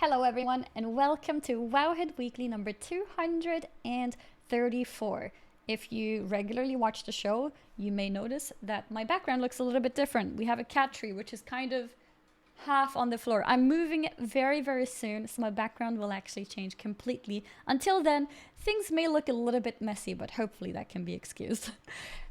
Hello, everyone, and welcome to Wowhead Weekly number 234. If you regularly watch the show, you may notice that my background looks a little bit different. We have a cat tree, which is kind of half on the floor. I'm moving it very, very soon, so my background will actually change completely. Until then, things may look a little bit messy, but hopefully that can be excused.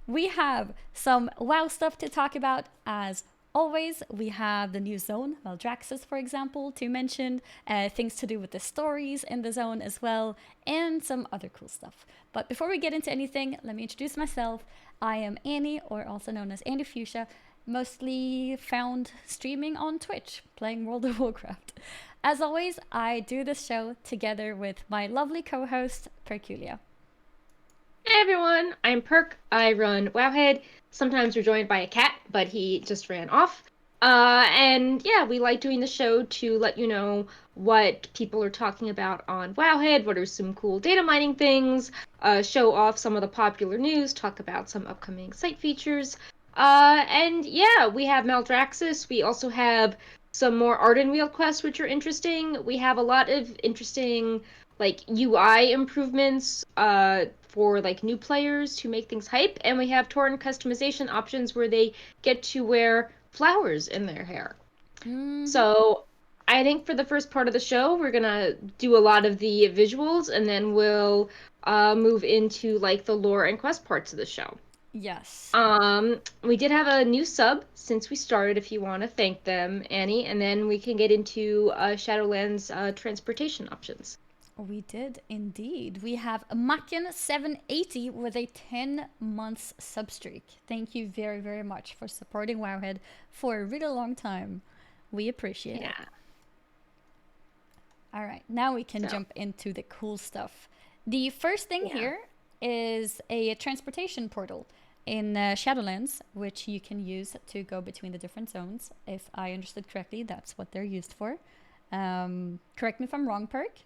We have some WoW stuff to talk about as always. We have the new zone, Maldraxxus, for example, to mention, things to do with the stories in the zone as well, and some other cool stuff. But before we get into anything, let me introduce myself. I am Annie, or also known as Annie Fuchsia, mostly found streaming on Twitch, playing World of Warcraft. As always, I do this show together with my lovely co-host, Perculia. Hey everyone, I'm Perk. I run Wowhead. Sometimes we're joined by a cat, but he just ran off. And yeah, we like doing the show to let you know what people are talking about on Wowhead, what are some cool data mining things, show off some of the popular news, talk about some upcoming site features. And yeah, we have Maldraxxus. We also have some more Arden Wheel quests, which are interesting. We have a lot of interesting like UI improvements for like new players to make things hype, and we have Tauren Customization options where they get to wear flowers in their hair. So I think for the first part of the show, we're gonna do a lot of the visuals, and then we'll move into like the lore and quest parts of the show. Yes. We did have a new sub since we started, if you want to thank them, Annie, and then we can get into Shadowlands transportation options. We did indeed. We have Macken 780 with a 10 months sub streak. Thank you very, very much for supporting Wowhead for a really long time. We appreciate it. All right, now we can jump into the cool stuff. The first thing here is a transportation portal in Shadowlands, which you can use to go between the different zones. If I understood correctly, that's what they're used for. Correct me if I'm wrong, Perk.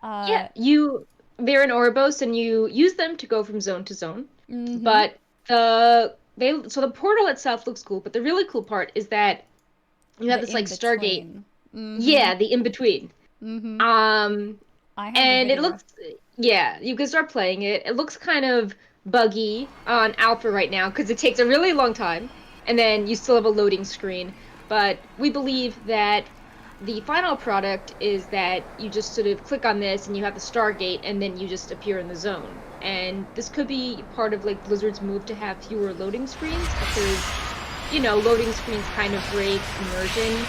They're in Orebos and you use them to go from zone to zone. Mm-hmm. But so the portal itself looks cool, but the really cool part is that you have this like Stargate. Mm-hmm. Yeah, the in between. Mm-hmm. And it looks you can start playing it. It looks kind of buggy on alpha right now because it takes a really long time, and then you still have a loading screen. But we believe that the final product is that you just sort of click on this and you have the Stargate, and then you just appear in the zone. And this could be part of like Blizzard's move to have fewer loading screens because, loading screens kind of break immersion.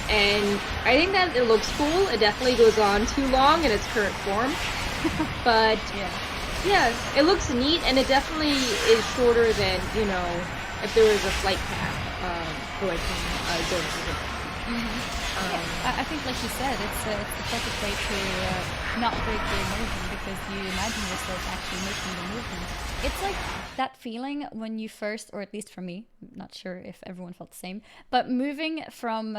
And I think that it looks cool. It definitely goes on too long in its current form. But yeah, it looks neat, and it definitely is shorter than, if there was a flight path going from zone to zone. I think, like you said, it's the perfect way to not break the immersion because you imagine yourself actually making the movement. It's like that feeling when you first, or at least for me, not sure if everyone felt the same, but moving from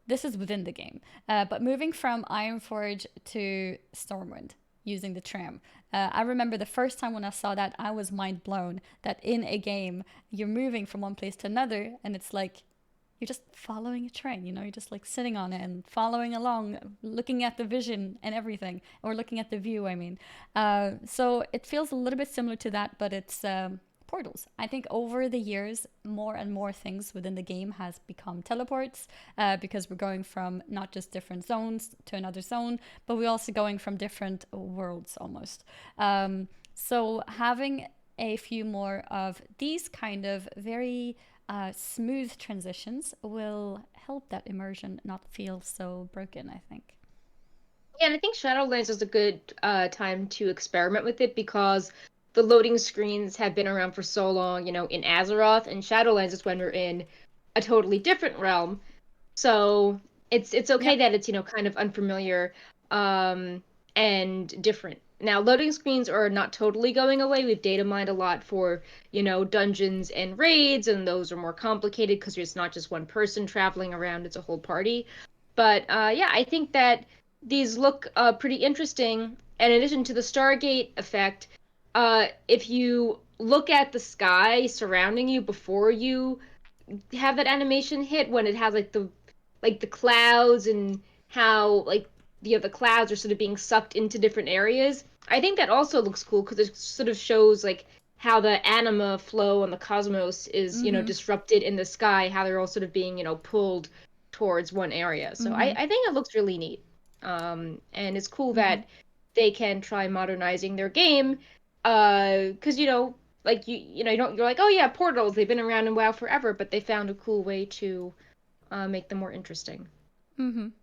this is within the game, but moving from Ironforge to Stormwind using the tram. I remember the first time when I saw that, I was mind blown that in a game you're moving from one place to another, and it's like you're just following a train, you're just like sitting on it and following along, looking at the vision and everything, or looking at the view, I mean. So it feels a little bit similar to that, but it's portals. I think over the years, more and more things within the game has become teleports because we're going from not just different zones to another zone, but we're also going from different worlds almost. So having a few more of these kind of very smooth transitions will help that immersion not feel so broken, I think. Yeah, and I think Shadowlands is a good time to experiment with it because the loading screens have been around for so long, in Azeroth, and Shadowlands is when we're in a totally different realm. So it's okay that it's, kind of unfamiliar and different. Now, loading screens are not totally going away. We've data mined a lot for, dungeons and raids, and those are more complicated because it's not just one person traveling around, it's a whole party. But yeah, I think that these look pretty interesting. And in addition to the Stargate effect, if you look at the sky surrounding you before you have that animation hit, when it has like the clouds and how like the clouds are sort of being sucked into different areas. I think that also looks cool because it sort of shows like how the anima flow on the cosmos is, disrupted in the sky, how they're all sort of being, pulled towards one area. So I think it looks really neat. And it's cool that they can try modernizing their game. Because, like you're like, oh yeah, portals, they've been around in WoW forever, but they found a cool way to make them more interesting. And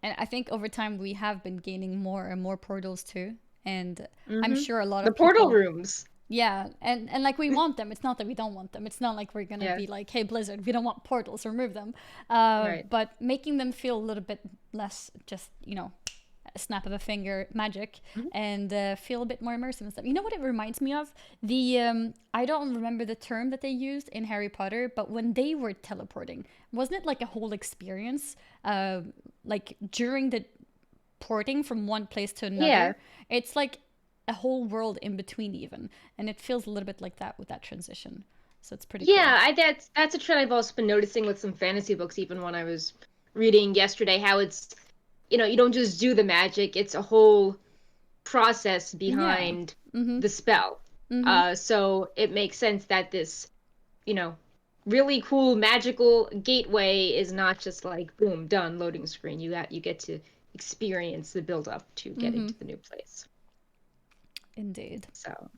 I think over time we have been gaining more and more portals too. And I'm sure a lot The of people. portal rooms. Yeah, and like we want them. It's not that we don't want them. It's not like we're gonna be like, hey Blizzard, we don't want portals, remove them. Right. But making them feel a little bit less just, a snap of a finger magic and feel a bit more immersive and stuff. You know what it reminds me of? The I don't remember the term that they used in Harry Potter, but when they were teleporting, wasn't it like a whole experience? Like during the porting from one place to another, it's like a whole world in between even, and it feels a little bit like that with that transition. So it's pretty cool. That's a trend I've also been noticing with some fantasy books, even when I was reading yesterday, how it's, you don't just do the magic, it's a whole process behind the spell. So it makes sense that this, really cool magical gateway is not just like boom, done, loading screen. You get to experience the build up to getting to the new place. Indeed. So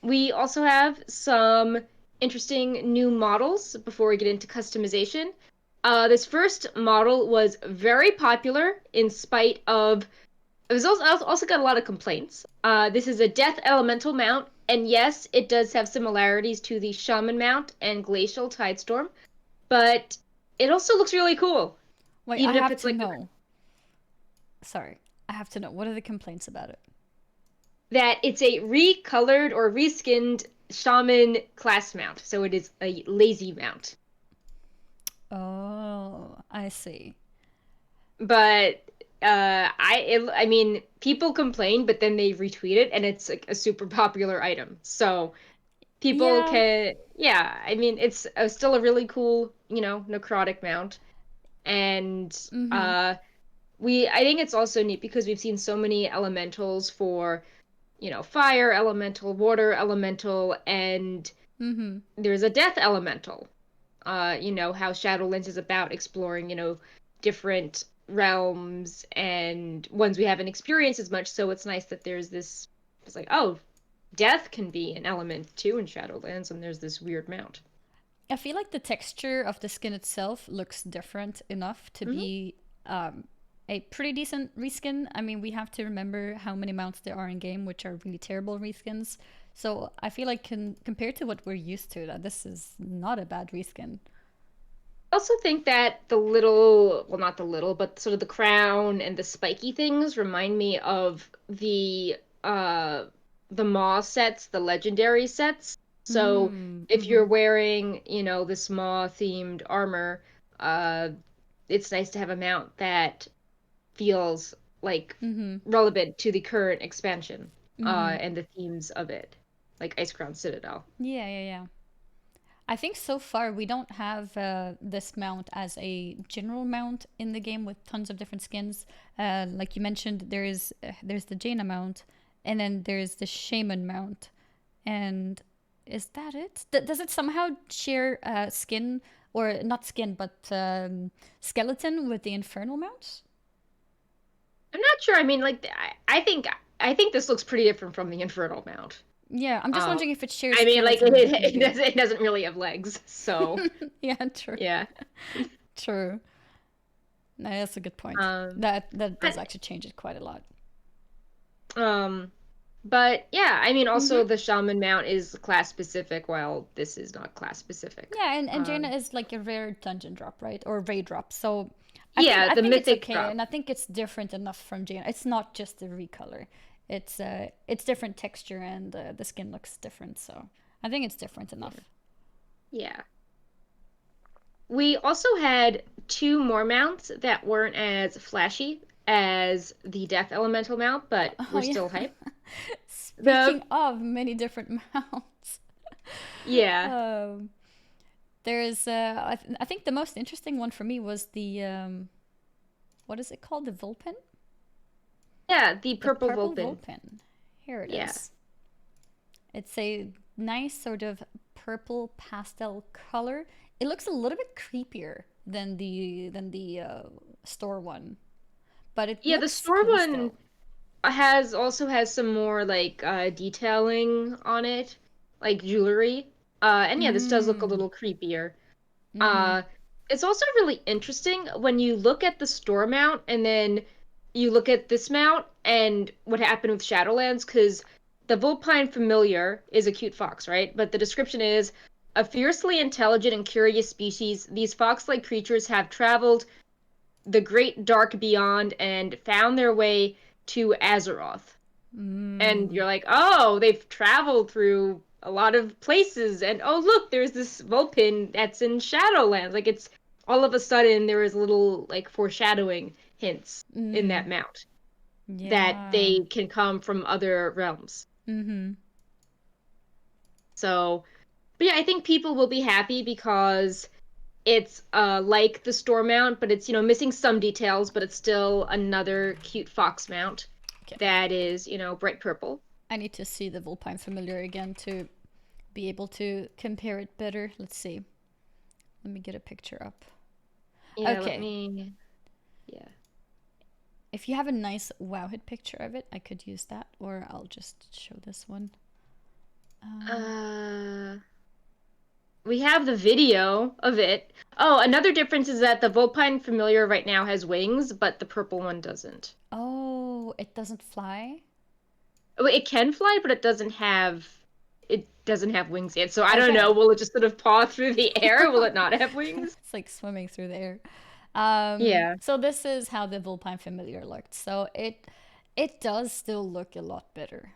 we also have some interesting new models before we get into customization. This first model was very popular in spite of. It was also got a lot of complaints. This is a Death Elemental mount, and yes, it does have similarities to the Shaman mount and Glacial Tidestorm, but it also looks really cool. Wait, even I if have it's to like know. Sorry, I have to know. What are the complaints about it? that it's a recolored or reskinned Shaman class mount, so it is a lazy mount. Oh, I see. But I mean, people complain, but then they retweet it, and it's like a super popular item. So people Yeah. can, yeah. I mean, it's still a really cool, necrotic mount, and I think it's also neat because we've seen so many elementals for, fire elemental, water elemental, and there's a death elemental. How Shadowlands is about exploring, different realms and ones we haven't experienced as much. So it's nice that there's this. It's like, oh, death can be an element too in Shadowlands, and there's this weird mount. I feel like the texture of the skin itself looks different enough to be a pretty decent reskin. I mean, we have to remember how many mounts there are in game, which are really terrible reskins. So I feel like compared to what we're used to, that this is not a bad reskin. I also think that the little, well, not the little, but sort of the crown and the spiky things remind me of the Maw sets, the legendary sets. So if you're wearing, this Maw themed armor, it's nice to have a mount that feels like relevant to the current expansion and the themes of it, like Icecrown Citadel. Yeah. I think so far we don't have this mount as a general mount in the game with tons of different skins. Like you mentioned, there's the Jaina mount, and then there's the Shaman mount, and is that it? Does it somehow share skin, or not skin, but skeleton with the Infernal mount? I'm not sure. I mean, like, I think this looks pretty different from the Infernal mount. Yeah, I'm just wondering if it shares I mean, like, skeleton. it doesn't really have legs, so Yeah, true. yeah. True. No, that's a good point. That does actually change it quite a lot. But yeah, I mean, also the Shaman mount is class specific, while this is not class specific. Yeah, and Jaina is like a rare dungeon drop, right? Or raid drop. So Yeah, I the think it's mythic okay, drop. and I think it's different enough from Jaina. It's not just the recolor. It's different texture, and the skin looks different. So I think it's different enough. Yeah. We also had two more mounts that weren't as flashy as the Death Elemental mount, but we're still hype. Speaking of many different mounts, Yeah. there's I think the most interesting one for me was the what is it called? The Vulpin? Yeah, the The purple purple Vulpin. Vulpin. Here it Yeah. is. It's a nice sort of purple pastel color. It looks a little bit creepier than the store one, but it Yeah, the looks store cool one still. has some more like detailing on it, like jewelry. And yeah, this does look a Mm. little creepier. Mm-hmm. Uh, it's also really interesting when you look at the store mount and then you look at this mount and what happened with Shadowlands, because the Vulpine Familiar is a cute fox, right? But the description is a fiercely intelligent and curious species. These fox-like creatures have traveled the great dark beyond and found their way to Azeroth. And Mm. you're like, oh, they've traveled through a lot of places, and oh, look, there's this Vulpin that's in Shadowlands. Like, it's all of a sudden there is little like foreshadowing hints in Mm. that mount that Yeah. they can come from other realms. Mm-hmm. So, but yeah, I think people will be happy because it's like the store mount, but it's missing some details, but it's still another cute fox mount Okay. that is bright purple. I need to see the Vulpine Familiar again to be able to compare it better. Let's see. Let me get a picture up. Yeah, let Okay. me. Yeah. If you have a nice Wowhead picture of it, I could use that, or I'll just show this one. Um, Uh, we have the video of it. Oh, another difference is that the Vulpine Familiar right now has wings, but the purple one doesn't. oh, it doesn't fly? Oh, it can fly, but it doesn't have wings yet. So I don't know. Okay. Will it just sort of paw through the air? Will it not have wings? It's like swimming through the air. Yeah. So this is how the Vulpine Familiar looked. So it does still look a lot better,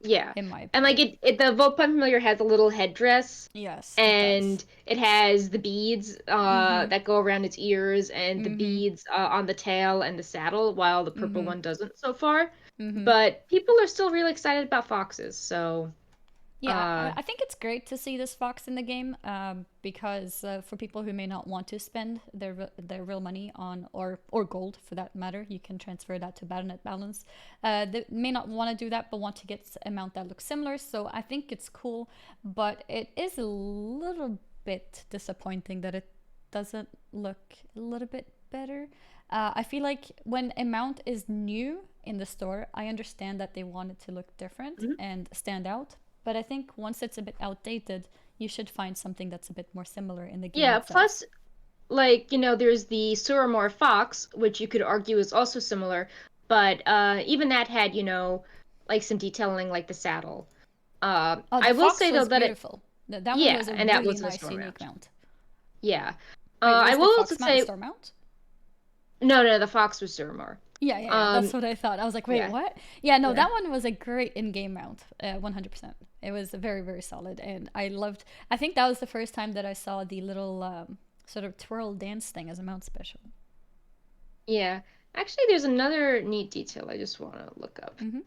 Yeah. in my And like opinion. the Vulpine Familiar has a little headdress Yes, it does. and it has the beads Mm-hmm. that go around its ears and the Mm-hmm. beads on the tail and the saddle, while the purple Mm-hmm. one doesn't so far. Mm-hmm. But people are still really excited about foxes, so Yeah, uh I think it's great to see this fox in the game because for people who may not want to spend their real money on or gold for that matter, you can transfer that to Battle.net Balance. They may not want to do that, but want to get an amount that looks similar. So I think it's cool, but it is a little bit disappointing that it doesn't look a little bit better. I feel like when a mount is new in the store, I understand that they want it to look different mhm. and stand out. But I think once it's a bit outdated, you should find something that's a bit more similar in the game Yeah, itself. plus like, there's the Suramore fox, which you could argue is also similar, but even that had, like some detailing like the saddle. Oh, the I will fox say though was that it beautiful. That one yeah, was a and that really was the nice, store unique mount. mount. Yeah. Wait, I was the will also fox mount a say store mount? no, no, the fox was Suramore. Yeah, yeah, yeah. That's Um, what I thought. I was like, wait, yeah, what? Yeah, no, yeah. that one was a great in-game mount. 100%. It was very, very solid, and I loved. I think that was the first time that I saw the little sort of twirl dance thing as a mount special. Yeah. Actually, there's another neat detail I just want to look up. Mm-hmm.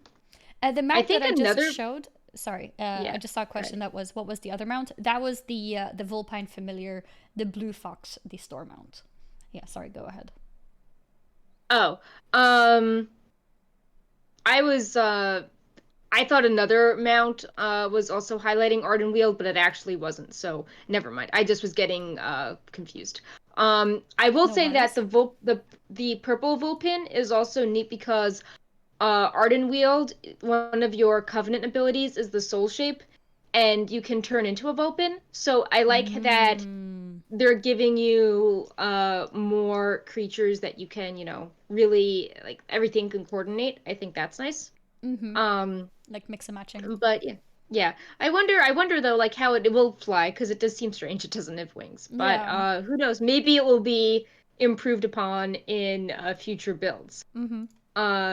The I mount that think I just another, showed, sorry, I yeah, just saw a right. question that was, what was the other mount? That was the Vulpine Familiar, the Blue Fox, the store mount. Yeah, sorry, go ahead. Oh, um, I was I thought another mount was also highlighting Ardenweald, but it actually wasn't. So never mind. I just was getting confused. I will No say that worries. the purple Vulpin is also neat because Ardenweald, one of your Covenant abilities is the Soul Shape, and you can turn into a Vulpin. So I like that Mm, they're giving you more creatures that you can, really like everything can coordinate. I think that's nice. mm-hmm. Um, Like mix and matching. but yeah. Yeah. I wonder though like how it will fly because it does seem strange it doesn't have wings. But Yeah. who knows? Maybe it will be improved upon in future builds. Mm-hmm.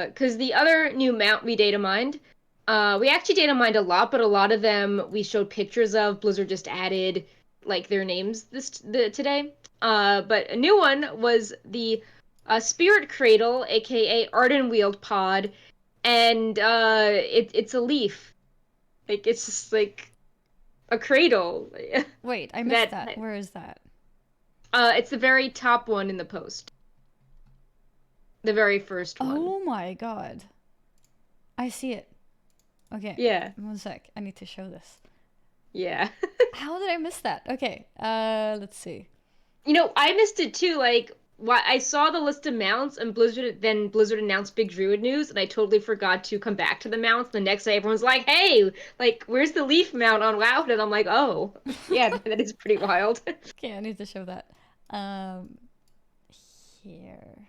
Because the other new mount we data mined, we actually data mined a lot, but a lot of them we showed pictures of. Blizzard just added like their names today. But a new one was the Spirit Cradle, aka Ardenweald Pod, and it's a leaf. Like it's just like a cradle. Wait, I missed that that. Where is that? it's the very top one in the post. The very first one. Oh my god. I see it. Okay. Yeah. 1 sec. I need to show this. Yeah. How did I miss that? Okay. Let's see. I missed it too. Like, I saw the list of mounts, and Blizzard announced big Druid news, and I totally forgot to come back to the mounts. The next day, everyone's like, "Hey, like, where's the leaf mount on WoW?" And I'm like, "Oh, yeah, that is pretty wild." Okay, I need to show that. Here.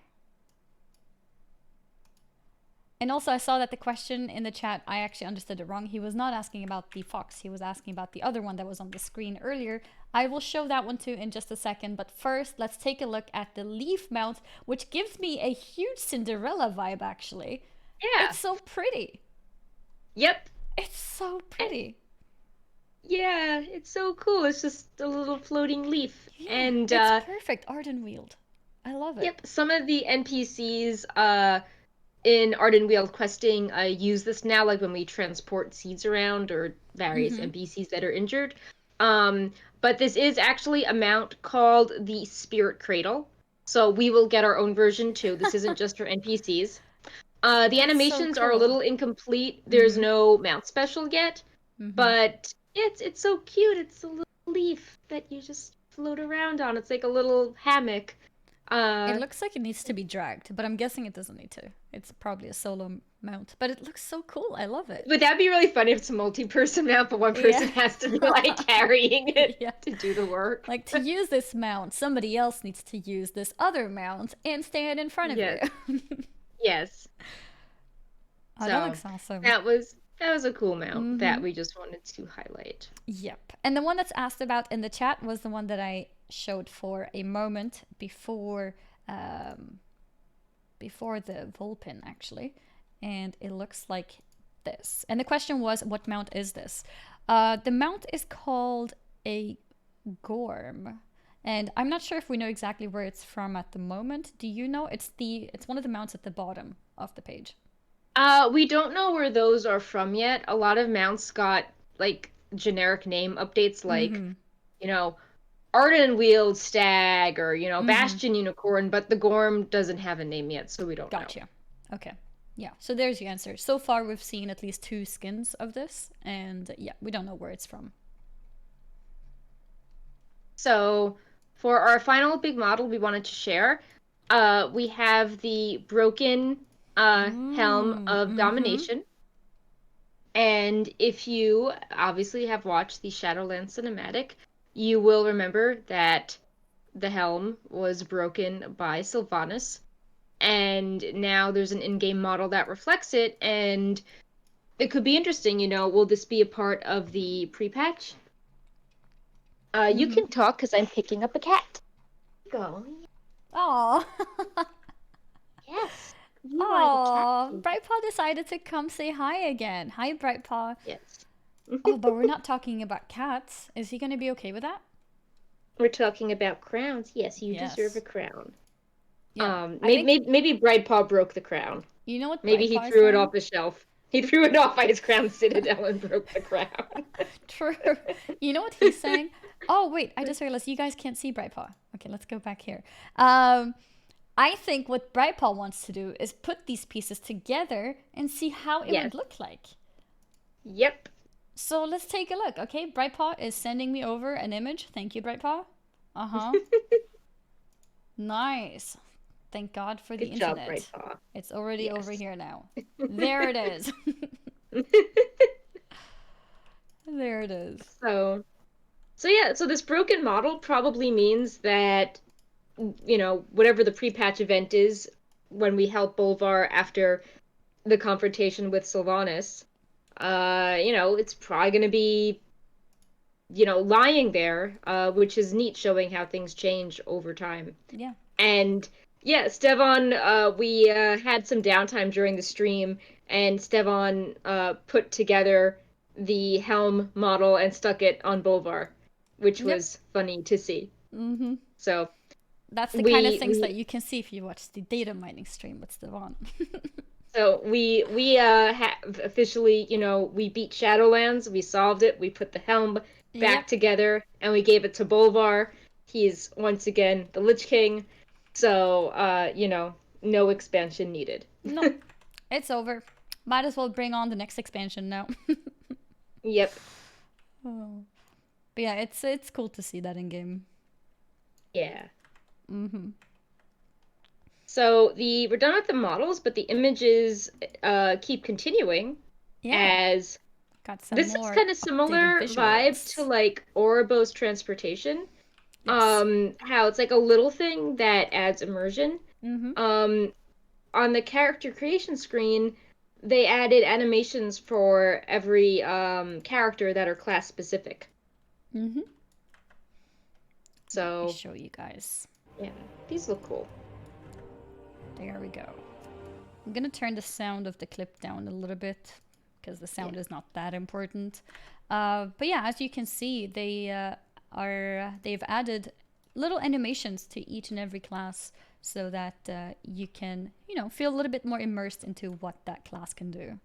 And also, I saw that the question in the chat, I actually understood it wrong. He was not asking about the fox. He was asking about the other one that was on the screen earlier. I will show that one too in just a second. But first, let's take a look at the leaf mount, which gives me a huge Cinderella vibe, actually. Yeah. It's so pretty. Yep. It's so pretty. Yeah, it's so cool. It's just a little floating leaf. Yeah, And it's perfect. Ardenweald. I love it. Yep, some of the NPCs in Ardenweald questing use this now, like when we transport seeds around or various NPCs that are injured. But this is actually a mount called the Spirit Cradle. So we will get our own version too. This isn't just for NPCs. The animations are a little incomplete. There's no mount special yet, but it's so cute. It's a little leaf that you just float around on. It's like a little hammock. It looks like it needs to be dragged, but I'm guessing it doesn't need to. It's probably a solo mount, but it looks so cool. I love it. Would that be really funny if it's a multi-person mount, but one person has to be like carrying it to do the work? Like, to use this mount, somebody else needs to use this other mount and stand in front of you. Yes. Oh, that looks awesome. That was a cool mount that we just wanted to highlight. Yep. And the one that's asked about in the chat was the one that I showed for a moment before the Vulpin, actually. And it looks like this. And the question was, what mount is this? The mount is called a Gorm. And I'm not sure if we know exactly where it's from at the moment. Do you know? It's one of the mounts at the bottom of the page. We don't know where those are from yet. A lot of mounts got like generic name updates, like Ardenweald Stag or Bastion Unicorn, but the Gorm doesn't have a name yet, so we don't know. Gotcha. Okay. Yeah, so there's your answer. So far, we've seen at least 2 skins of this, and yeah, we don't know where it's from. So, for our final big model we wanted to share, we have the broken Helm of Domination. And if you obviously have watched the Shadowlands cinematic, you will remember that the helm was broken by Sylvanas. And now there's an in-game model that reflects it, and it could be interesting, will this be a part of the pre-patch? You can talk because I'm picking up a cat. Go. Aww. Yes. Aww. Brightpaw decided to come say hi again. Hi, Brightpaw. Yes. Oh, but we're not talking about cats. Is he going to be okay with that? We're talking about crowns. Yes, you deserve a crown. Yeah, maybe Brightpaw broke the crown. You know what? Maybe he threw it off the shelf. He threw it off by his crown citadel and broke the crown. True. You know what he's saying? Oh, wait, I just realized you guys can't see Brightpaw. Okay, let's go back here. I think what Brightpaw wants to do is put these pieces together and see how it would look like. Yep. So let's take a look, okay? Brightpaw is sending me over an image. Thank you, Brightpaw. Nice. Thank God for the internet. Good job, Brightpaw. It's already over here now. There it is. There it is. So this broken model probably means that, whatever the pre-patch event is, when we help Bolvar after the confrontation with Sylvanas, it's probably going to be, lying there, which is neat, showing how things change over time. Yeah. And yeah, Stevon, we had some downtime during the stream, and Stevon put together the helm model and stuck it on Bolvar, which was funny to see. So that's the kind of things that you can see if you watch the data mining stream with Stevon. So we have officially, we beat Shadowlands, we solved it, we put the helm back together, and we gave it to Bolvar. He's once again the Lich King. So, no expansion needed. No, it's over. Might as well bring on the next expansion now. Yep. Oh. But yeah, it's cool to see that in game. Yeah. Mm-hmm. So we're done with the models, but the images keep continuing Yeah, as got some this is more kind of updated similar vibe to visuals. like Ouroboros transportation. Yes. How it's like a little thing that adds immersion. Mm-hmm. Um, on the character creation screen, they added animations for every character that are class specific. Mm-hmm. Let me So show you guys. yeah, these look cool. There we go. I'm gonna turn the sound of the clip down a little bit because the sound Yeah. is not that important. But yeah, as you can see, they've added little animations to each and every class so that you can feel a little bit more immersed into what that class can do.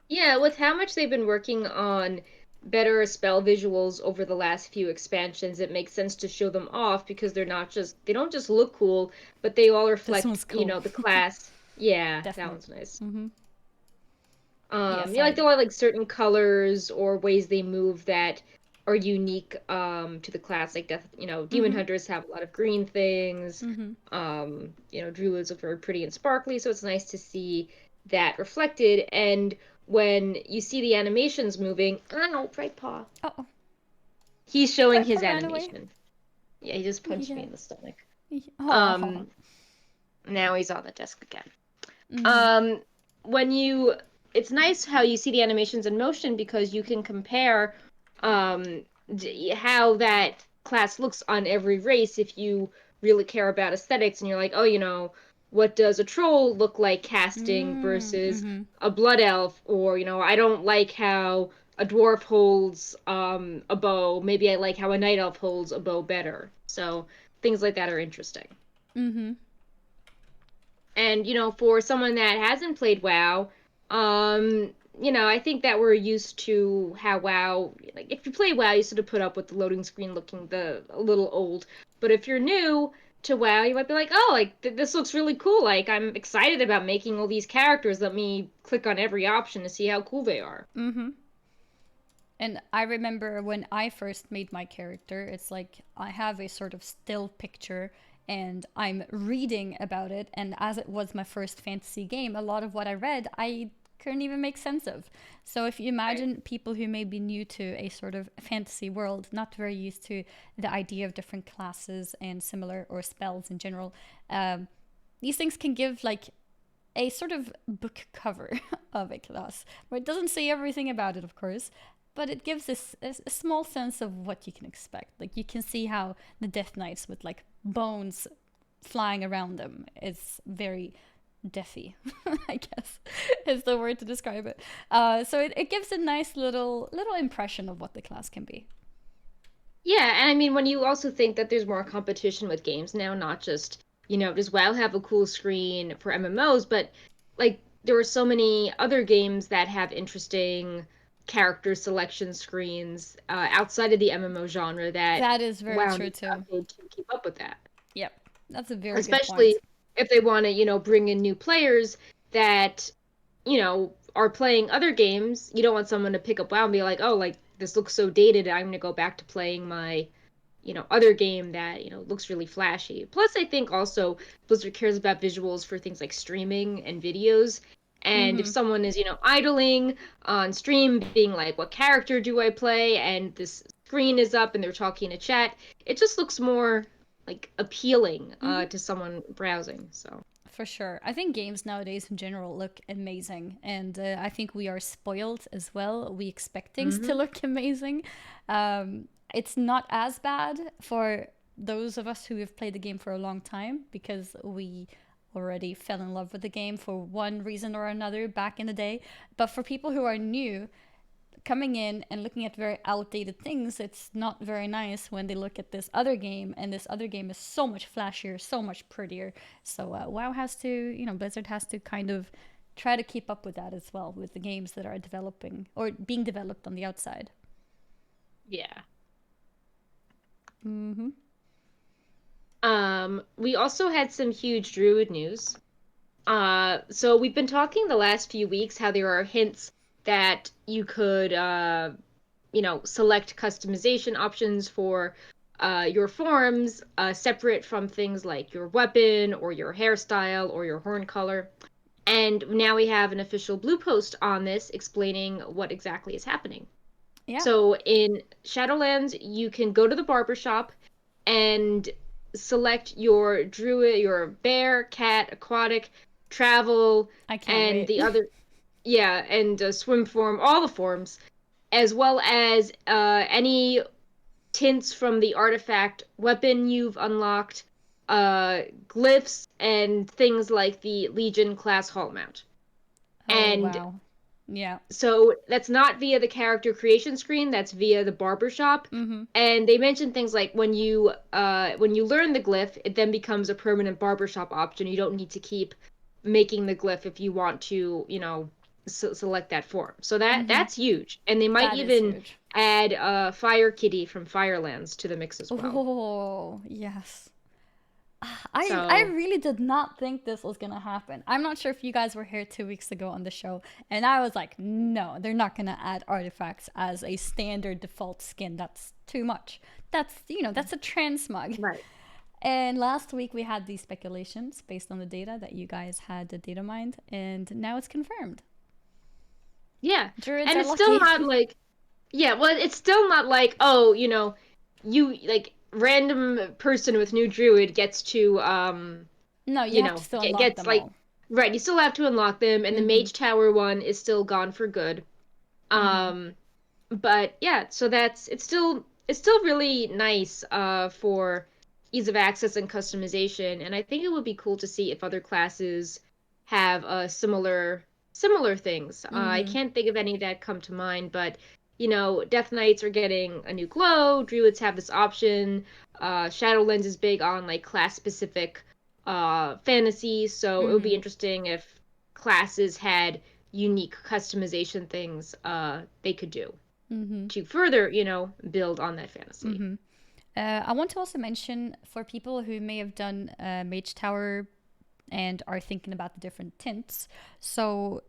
Yeah, with how much they've been working on better spell visuals over the last few expansions, it makes sense to show them off because they don't just look cool, but they all This reflect, one's cool. the class. Yeah, that Definitely. one's nice. Mm-hmm. Yes, Like they'll have like certain colors or ways they move that are unique to the class. Like demon Mm-hmm. hunters have a lot of green things. Mm-hmm. Druids look very pretty and sparkly, so it's nice to see that reflected. And when you see the animations moving, ow, right paw. Oh, He's showing Brightpaw his ran away. animation. Yeah, he just punched me Yeah. in the stomach. Oh. Um, Now he's on the desk again. Mm-hmm. Um, when you, it's nice how you see the animations in motion because you can compare how that class looks on every race if you really care about aesthetics and you're like, oh, what does a troll look like casting versus Mm-hmm. a blood elf? Or, I don't like how a dwarf holds a bow. Maybe I like how a night elf holds a bow better. So things like that are interesting. Mm-hmm. And, for someone that hasn't played WoW, I think that we're used to how WoW, like if you play WoW, you sort of put up with the loading screen looking a little old. But if you're new to WoW, you might be like, oh, like this looks really cool. Like I'm excited about making all these characters. Let me click on every option to see how cool they are. Mm-hmm. And I remember when I first made my character, it's like I have a sort of still picture and I'm reading about it. And as it was my first fantasy game, a lot of what I read, I couldn't even make sense of. So if you Right. imagine people who may be new to a sort of fantasy world, not very used to the idea of different classes and similar or spells in general, these things can give like a sort of book cover of a class where it doesn't say everything about it, of course, but it gives this a small sense of what you can expect. Like you can see how the Death Knights with like bones flying around them is very deathy, I guess is the word to describe it. So it gives a nice little impression of what the class can be. Yeah, and I mean, when you also think that there's more competition with games now, not just, does WoW have a cool screen for MMOs, but like there are so many other games that have interesting character selection screens outside of the MMO genre that That is very WoW true needs to too. update to keep up with that. Yep, that's a very good Especially point. if they want to, bring in new players that, are playing other games. You don't want someone to pick up WoW and be like, oh, like this looks so dated. I'm gonna go back to playing my other game that, looks really flashy. Plus, I think also Blizzard cares about visuals for things like streaming and videos. And if Mm-hmm. someone is, idling on stream, being like, what character do I play? And this screen is up and they're talking in a chat, it just looks more like appealing Mm-hmm. to someone browsing. So, For sure. I think games nowadays in general look amazing. And I think we are spoiled as well. We expect things to hmm look amazing. It's not as bad for those of us who have played the game for a long time because we already fell in love with the game for one reason or another back in the day. But for people who are new, coming in and looking at very outdated things, it's not very nice when they look at this other game, and this other game is so much flashier, so much prettier. So WoW has to, Blizzard has to kind of try to keep up with that as well with the games that are developing or being developed on the outside. yeah. Mm-hmm. We also had some huge Druid news. So we've been talking the last few weeks how there are hints that you could, select customization options for your forms, separate from things like your weapon or your hairstyle or your horn color. And now we have an official blue post on this explaining what exactly is happening. Yeah. So in Shadowlands, you can go to the barber shop and select your druid, your bear, cat, aquatic, travel, I can't and wait. the other, yeah, and swim form, all the forms, as well as any tints from the artifact weapon you've unlocked, glyphs, and things like the Legion class hall mount. Oh, And wow. Yeah. so that's not via the character creation screen, that's via the barbershop. Mm-hmm. And they mentioned things like when you learn the glyph, it then becomes a permanent barbershop option. You don't need to keep making the glyph if you want to, select that form. So Mm-hmm. that's huge. And they might That is even huge. add Fire Kitty from Firelands to the mix as well. Oh, yes. I So really did not think this was gonna happen. I'm not sure if you guys were here 2 weeks ago on the show, and I was like, no, they're not gonna add artifacts as a standard default skin. That's too much. That's a transmog. right. And last week we had these speculations based on the data that you guys had the data mined, and now it's confirmed. Yeah. Druids And are it's still lucky. not like yeah, well, it's still not like, oh, you like random person with new druid gets to No, you have to still unlock gets them like all. right, you still have to unlock them and the Mm-hmm. mage tower one is still gone for good. Mm-hmm. Um but yeah, so it's still really nice for ease of access and customization, and I think it would be cool to see if other classes have similar things. I Mm-hmm. can't think of any that come to mind, but Death Knights are getting a new glow. Druids have this option. Shadowlands is big on like class specific fantasy, so it would Mm-hmm. be interesting if classes had unique customization things they could do Mm-hmm. to further, build on that fantasy. Mm-hmm. I want to also mention for people who may have done Mage Tower and are thinking about the different tints. So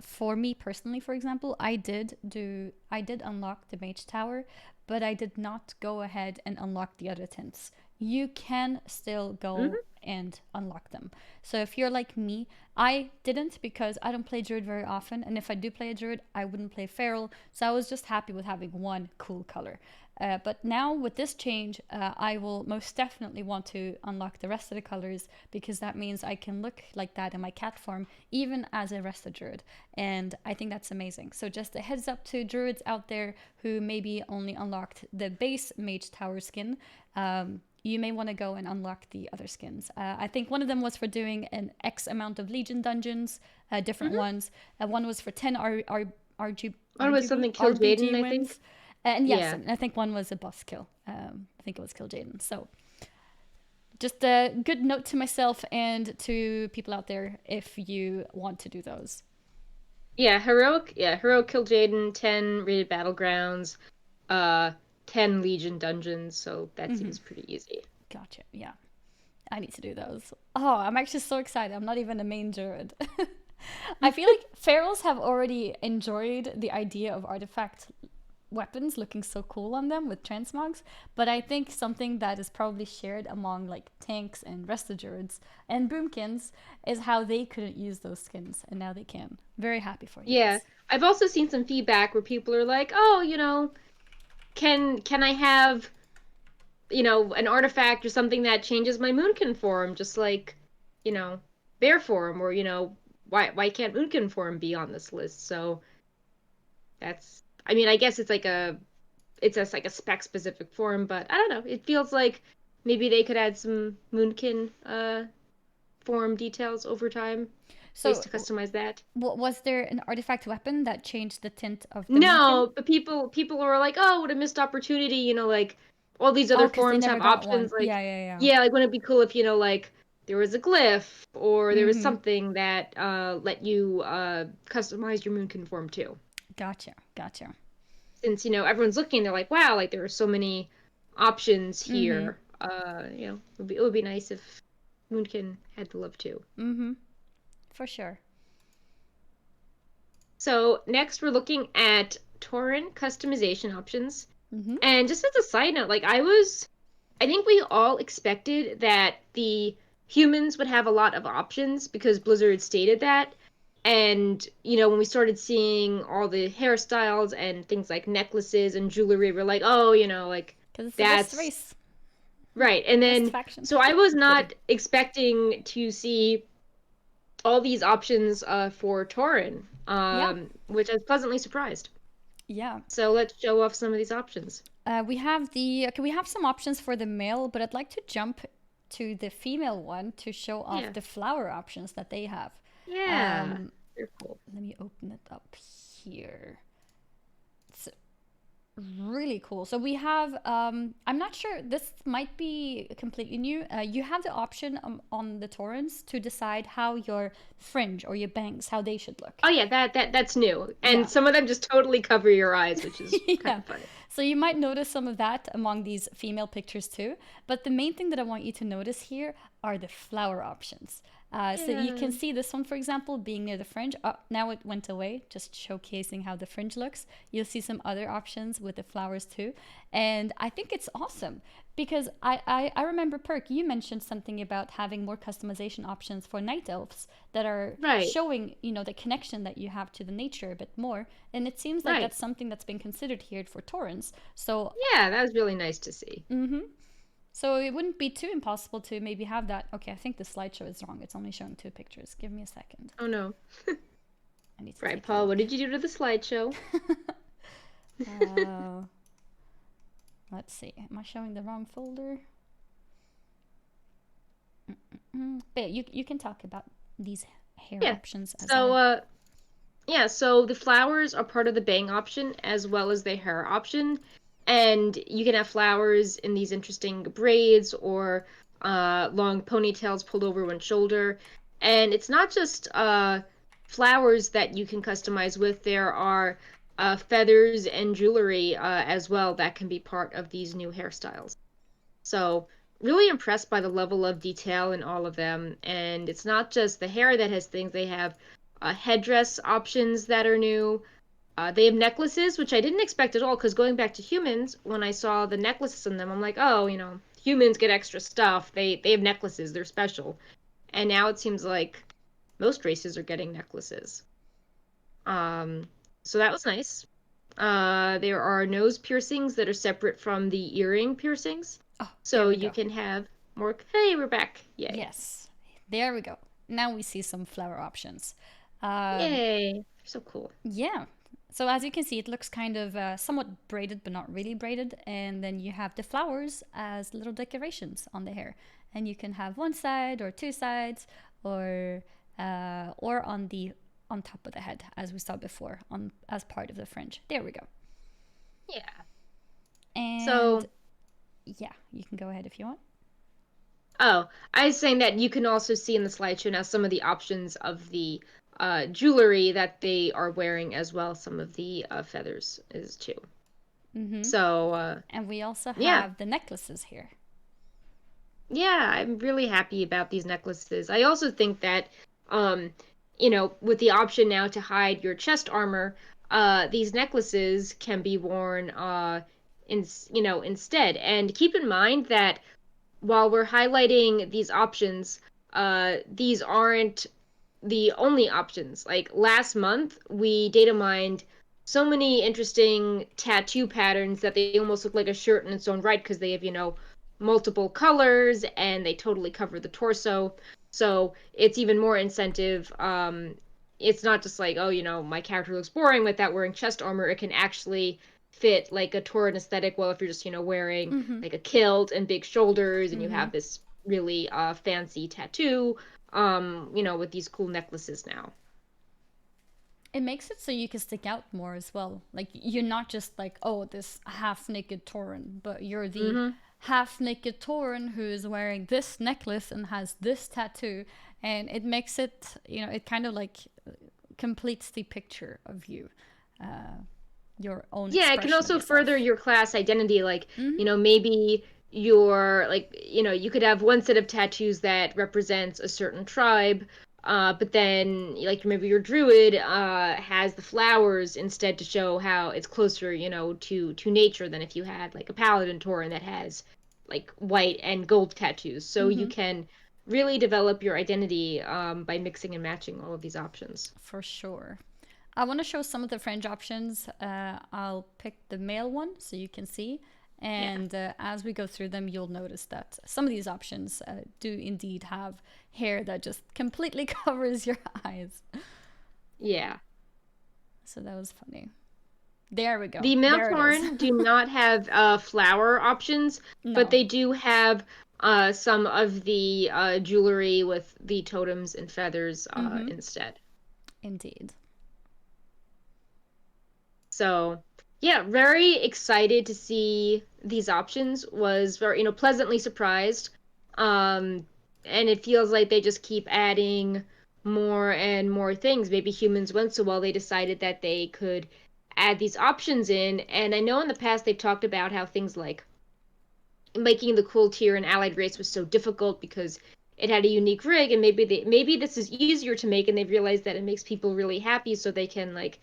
for me personally, for example, I did unlock the Mage Tower, but I did not go ahead and unlock the other tints. You can still go Hmm. and unlock them. So if you're like me, I didn't because I don't play Druid very often, and if I do play a Druid, I wouldn't play Feral. So I was just happy with having one cool color. But now with this change, I will most definitely want to unlock the rest of the colors because that means I can look like that in my cat form, even as a rested druid. And I think that's amazing. So just a heads up to druids out there who maybe only unlocked the base Mage Tower skin. You may want to go and unlock the other skins. I think one of them was for doing an X amount of Legion dungeons, different Hmm. ones. One was for 10 One was something Kill Jaden, RBG I think. wins. And yes, Yeah. and I think one was a boss kill. I think it was Kill Jaden. So just a good note to myself and to people out there if you want to do those. Heroic Kill Jaden, 10 rated battlegrounds, uh 10 Legion dungeons, so that Mm-hmm. seems pretty easy. Gotcha. Yeah, I need to do those. Oh, I'm actually so excited. I'm not even a main druid. I feel like ferals have already enjoyed the idea of artifact weapons looking so cool on them with transmogs, but I think something that is probably shared among like tanks and rested druids and boomkins is how they couldn't use those skins and now they can. Very happy for you Yeah. guys. I've also seen some feedback where people are like, "Oh, can I have, an artifact or something that changes my Moonkin form just like, you know, bear form or, why can't Moonkin form be on this list?" So, that's I mean, I guess it's like a spec specific form, but I don't know. It feels like maybe they could add some Moonkin form details over time, ways So, to customize that. was there an artifact weapon that changed the tint of the moonkin? No, but people were like, "Oh, what a missed opportunity!" Like all these Oh, other because they forms never have got one. options. Like, Yeah, yeah, yeah. yeah, like wouldn't it be cool if like there was a glyph or there was Mm-hmm. something that let you customize your Moonkin form too. Gotcha, gotcha. Since everyone's looking, they're like, "Wow, like there are so many options Mm-hmm. here." it would be nice if Moonkin had the love too. Mm-hmm. For sure. So next we're looking at Tauren customization options. Mm-hmm. And just as a side note, I think we all expected that the humans would have a lot of options because Blizzard stated that. And, when we started seeing all the hairstyles and things like necklaces and jewelry, we're like, oh, Because it's the best that's race, right. And best then, faction. so I was not expecting to see all these options for Tauren, Yeah. which I was pleasantly surprised. Yeah. So let's show off some of these options. We have we have some options for the male, but I'd like to jump to the female one to show off Yeah. the flower options that they have. Yeah. Very cool. Let me open it up here. It's really cool. So we have, I'm not sure, this might be completely new. You have the option on the Taurens to decide how your fringe or your bangs, how they should look. Oh yeah, that's new. And Yeah. some of them just totally cover your eyes, which is kind Yeah. of funny. So you might notice some of that among these female pictures too. But the main thing that I want you to notice here are the flower options. So you can see this one, for example, being near the fringe. Now it went away, just showcasing how the fringe looks. You'll see some other options with the flowers too. And I think it's awesome because I remember, Perk, you mentioned something about having more customization options for night elves that are Right. showing, the connection that you have to the nature a bit more. And it seems like Right. that's something that's been considered here for Taurens. So, Yeah, that was really nice to see. so it wouldn't be too impossible to maybe have that. Okay, I think the slideshow is wrong. It's only showing 2 pictures. Give me a second. Oh no. I need to Right, take a Paul, what look. did you do to the slideshow? Let's see. Am I showing the wrong folder? But yeah, you can talk about these hair Yeah. options as So I... yeah, so the flowers are part of the bang option as well as the hair option. And you can have flowers in these interesting braids or long ponytails pulled over one shoulder. And it's not just flowers that you can customize with. There are feathers and jewelry as well that can be part of these new hairstyles. So really impressed by the level of detail in all of them. And it's not just the hair that has things. They have headdress options that are new. They have necklaces, which I didn't expect at all, because going back to humans, when I saw the necklaces in them, I'm like, oh, humans get extra stuff. They have necklaces. They're special. And now it seems like most races are getting necklaces. So that was nice. There are nose piercings that are separate from the earring piercings. Oh, So there we you go. can have more. Hey, we're back. Yay. Yes. There we go. Now we see some flower options. Yay. So cool. Yeah. So as you can see, it looks kind of somewhat braided, but not really braided. And then you have the flowers as little decorations on the hair, and you can have one side or 2 sides, or on top of the head, as we saw before, on as part of the fringe. There we go. Yeah. And So, yeah, you can go ahead if you want. oh, I was saying that you can also see in the slideshow now some of the options of the jewelry that they are wearing as well. Some of the feathers is too. So, And we also yeah. have the necklaces here. Yeah, I'm really happy about these necklaces. I also think that, with the option now to hide your chest armor, these necklaces can be worn, instead. And keep in mind that while we're highlighting these options, these aren't the only options. Like last month, we data mined so many interesting tattoo patterns that they almost look like a shirt in its own right because they have, multiple colors and they totally cover the torso. So it's even more incentive. It's not just like, oh, my character looks boring without wearing chest armor. It can actually fit like a Tauren aesthetic. Well, if you're just, wearing like a kilt and big shoulders and you have this really fancy tattoo, with these cool necklaces now. It makes it so you can stick out more as well. Like you're not just like, oh, this half-naked Tauren, but you're the half-naked Tauren who is wearing this necklace and has this tattoo, and it makes it, it kind of like completes the picture of you, your own. Yeah, it can also further your class identity. Like, maybe your like you could have one set of tattoos that represents a certain tribe, but then like maybe your druid has the flowers instead to show how it's closer to nature than if you had like a paladin Tauren that has like white and gold tattoos. So you can really develop your identity by mixing and matching all of these options. For sure. I want to show some of the fringe options. I'll pick the male one so you can see. And as we go through them, you'll notice that some of these options do indeed have hair that just completely covers your eyes. Yeah. So that was funny. There we go. The male Tauren do not have flower options, but they do have some of the jewelry with the totems and feathers instead. Indeed. So, yeah, very excited to see these options. Was very, pleasantly surprised. And it feels like they just keep adding more and more things. Maybe humans went so well they decided that they could add these options in. And I know in the past they've talked about how things like making the cool tier and allied race was so difficult because it had a unique rig, and maybe this is easier to make, and they've realized that it makes people really happy, so they can like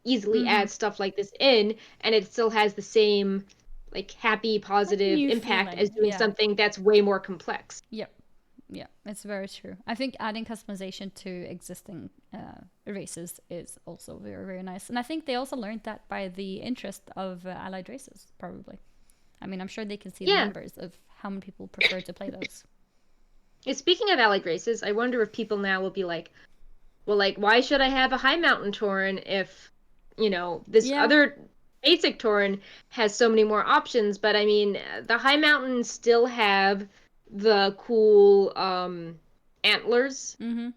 easily add stuff like this in, and it still has the same like happy positive New impact feeling. as doing something that's way more complex. Yep. Yeah, it's very true. I think adding customization to existing races is also very, very nice. And I think they also learned that by the interest of allied races, probably. I mean, I'm sure they can see the numbers of how many people prefer to play those. Speaking of allied races, I wonder if people now will be like, well, like, why should I have a high mountain Tauren if this other basic Tauren has so many more options? But I mean, the high mountains still have the cool antlers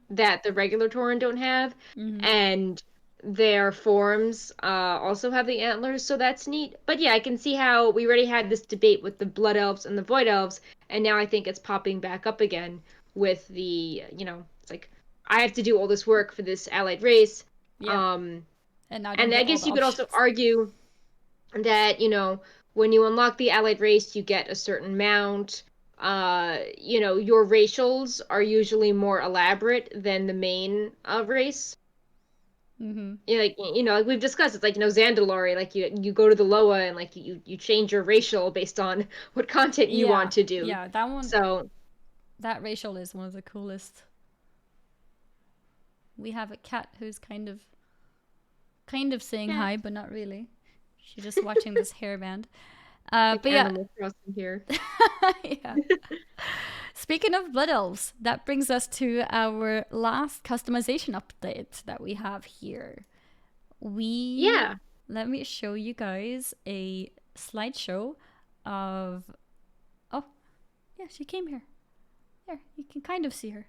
that the regular Tauren don't have, and their forms also have the antlers, so that's neat. But yeah, I can see how we already had this debate with the Blood Elves and the Void Elves, and now I think it's popping back up again with the, it's like, I have to do all this work for this allied race. Yeah. And I guess you could also argue that, when you unlock the allied race, you get a certain mount. Your racials are usually more elaborate than the main race. Like we've discussed, it's like Zandalari, like you go to the Loa and like you change your racial based on what content you want to do. Yeah, that one. So that racial is one of the coolest. We have a cat who's kind of saying hi, but not really. She's just watching this hairband. Like but Animal Crossing here. Yeah. Speaking of Blood Elves, that brings us to our last customization update that we have here. Let me show you guys a slideshow of... Oh, yeah, she came here. There, you can kind of see her.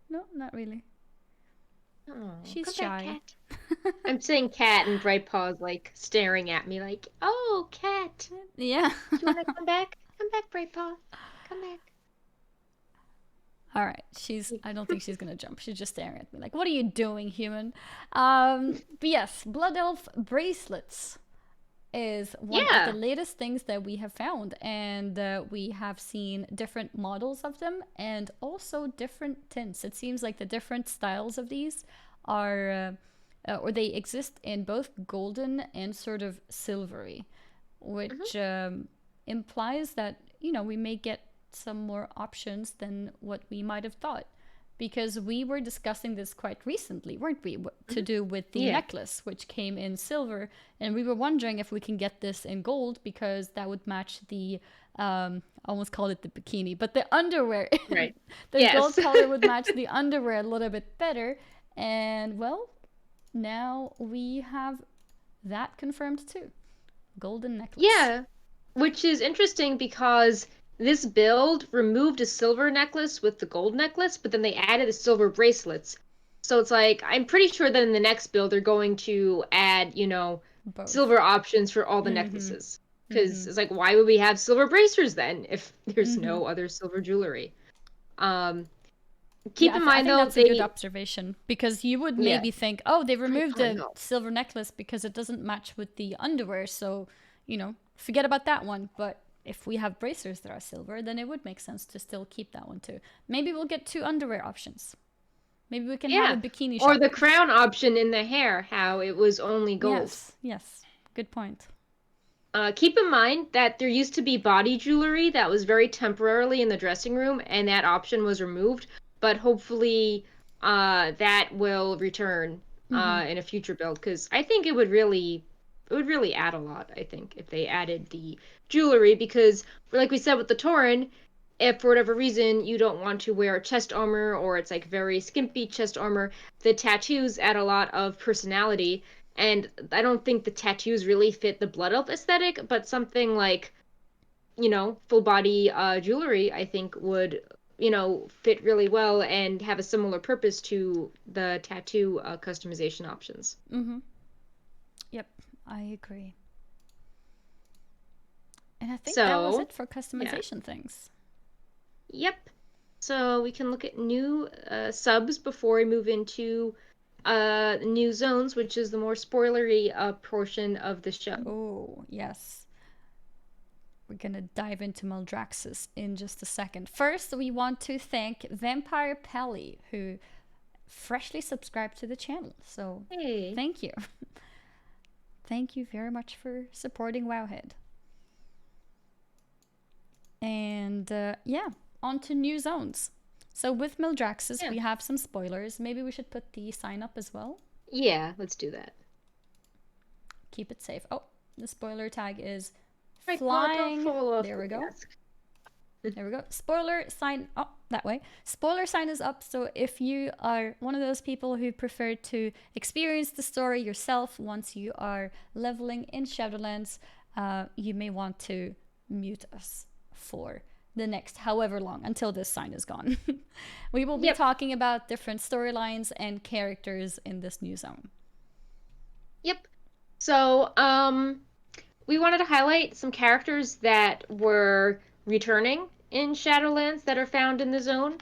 No, not really. Oh, she's shy. Back, I'm saying cat, and Bright Paw's like staring at me like, oh, cat. Yeah. Do you want to come back? Come back, Bright Paw. Come back. All right, I don't think she's gonna jump. She's just staring at me like, what are you doing, human? But yes, Blood Elf Bracelets is one of the latest things that we have found, and we have seen different models of them and also different tints. It seems like the different styles of these are or they exist in both golden and sort of silvery, which implies that we may get some more options than what we might have thought, because we were discussing this quite recently, weren't we, to do with the necklace, which came in silver, and we were wondering if we can get this in gold, because that would match the I almost called it the bikini, but the underwear. Right. The gold color would match the underwear a little bit better, and well, now we have that confirmed too. Golden necklace. Yeah, which is interesting because this build removed a silver necklace with the gold necklace, but then they added the silver bracelets. So it's like, I'm pretty sure that in the next build they're going to add, Both. silver options for all the necklaces. Because it's like, why would we have silver bracers then if there's no other silver jewelry? Keep in mind, though, that's a good observation, because you would maybe think, oh, they removed the silver necklace because it doesn't match with the underwear, so, forget about that one. But if we have bracers that are silver, then it would make sense to still keep that one too. Maybe we'll get 2 underwear options. Maybe we can have a bikini shop. Or the crown option in the hair, how it was only gold. Yes. Good point. Keep in mind that there used to be body jewelry that was very temporarily in the dressing room, and that option was removed. But hopefully, that will return in a future build, because I think it would really add a lot. I think if they added the jewelry, because like we said with the Tauren, if for whatever reason you don't want to wear chest armor, or it's like very skimpy chest armor, the tattoos add a lot of personality. And I don't think the tattoos really fit the Blood Elf aesthetic, but something like, full body jewelry, I think would, fit really well and have a similar purpose to the tattoo customization options. Yep, I agree. And I think that was it for customization things. Yep. So we can look at new subs before we move into new zones, which is the more spoilery portion of the show. Oh, yes. We're gonna dive into Maldraxxus in just a second. First, we want to thank Vampire Pelly, who freshly subscribed to the channel. So, Thank you. Thank you very much for supporting Wowhead. And on to new zones. So with Maldraxxus, we have some spoilers. Maybe we should put the sign up as well. Yeah, let's do that. Keep it safe. Oh, the spoiler tag is flying. There we go. There we go. Spoiler sign. Oh, that way. Spoiler sign is up. So if you are one of those people who prefer to experience the story yourself once you are leveling in Shadowlands, you may want to mute us for the next however long until this sign is gone. We will be talking about different storylines and characters in this new zone. Yep. So, we wanted to highlight some characters that were returning in Shadowlands that are found in the zone.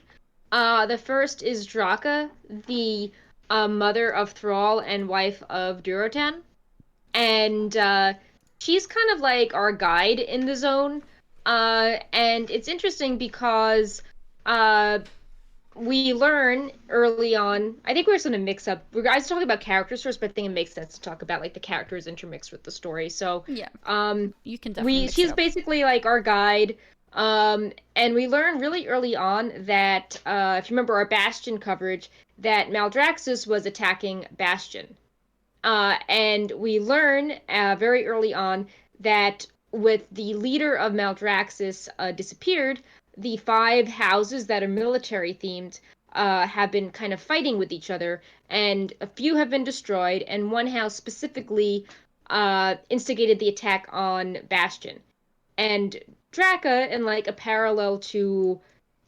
The first is Draka, the mother of Thrall and wife of Durotan. And she's kind of like our guide in the zone. And it's interesting because we learn early on. I think we're just gonna mix up. We're guys talking about characters first, but I think it makes sense to talk about like the characters intermixed with the story. So you can definitely. She's basically like our guide. And we learn really early on that if you remember our Bastion coverage, that Maldraxxus was attacking Bastion. And we learn very early on that with the leader of Maldraxxus disappeared, the 5 houses that are military themed have been kind of fighting with each other, and a few have been destroyed, and one house specifically instigated the attack on Bastion. And Draka, in like a parallel to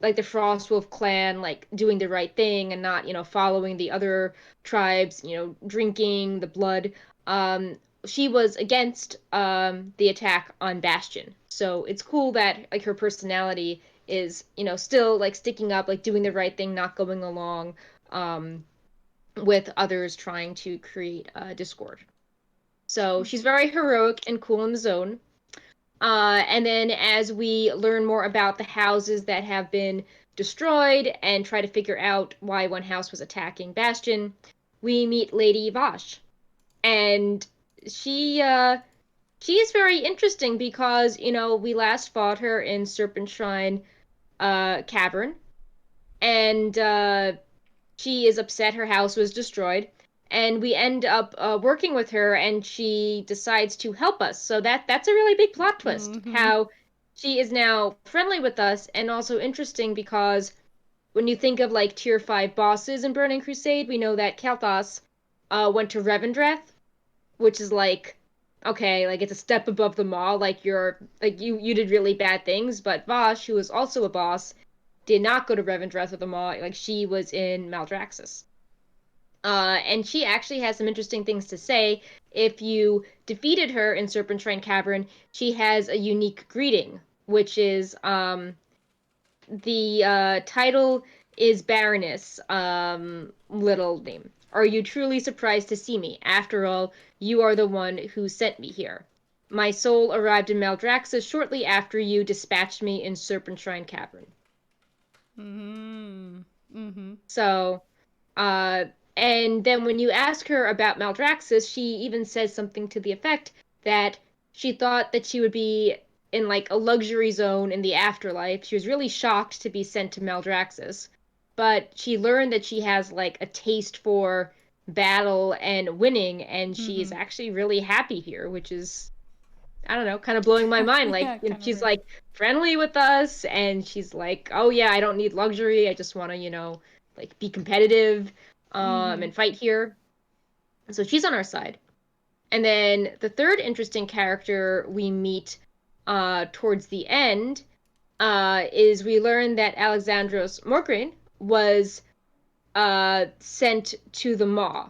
like the Frostwolf clan, like doing the right thing and not, following the other tribes, drinking the blood, she was against the attack on Bastion. So it's cool that like her personality is, still like sticking up, like doing the right thing, not going along with others trying to create discord. So she's very heroic and cool in the zone. And then as we learn more about the houses that have been destroyed and try to figure out why one house was attacking Bastion, we meet Lady Vashj. And she is very interesting because, we last fought her in Serpent Shrine Cavern. And she is upset her house was destroyed. And we end up working with her, and she decides to help us. So that's a really big plot twist, how she is now friendly with us, and also interesting because when you think of like tier 5 bosses in Burning Crusade, we know that Kael'thas went to Revendreth, which is like, okay, like it's a step above them all. Like you did really bad things, but Vashj, who is also a boss, did not go to Revendreth with them all. Like she was in Maldraxxus. And she actually has some interesting things to say. If you defeated her in Serpent Shrine Cavern, she has a unique greeting, which is the title is Baroness, little name. Are you truly surprised to see me? After all, you are the one who sent me here. My soul arrived in Maldraxxus shortly after you dispatched me in Serpentshrine Cavern. So, uh, and then when you ask her about Maldraxxus, she even says something to the effect that she thought that she would be in like a luxury zone in the afterlife. She was really shocked to be sent to Maldraxxus, but she learned that she has like a taste for battle and winning, and she's actually really happy here, which is, I don't know, kind of blowing my mind. Like, Yeah, kind of she's weird. like friendly with us, and she's like, "Oh yeah, I don't need luxury. I just want to, like be competitive, and fight here." So she's on our side. And then the third interesting character we meet, towards the end, is we learn that Alexandros Morgraine was sent to the Maw.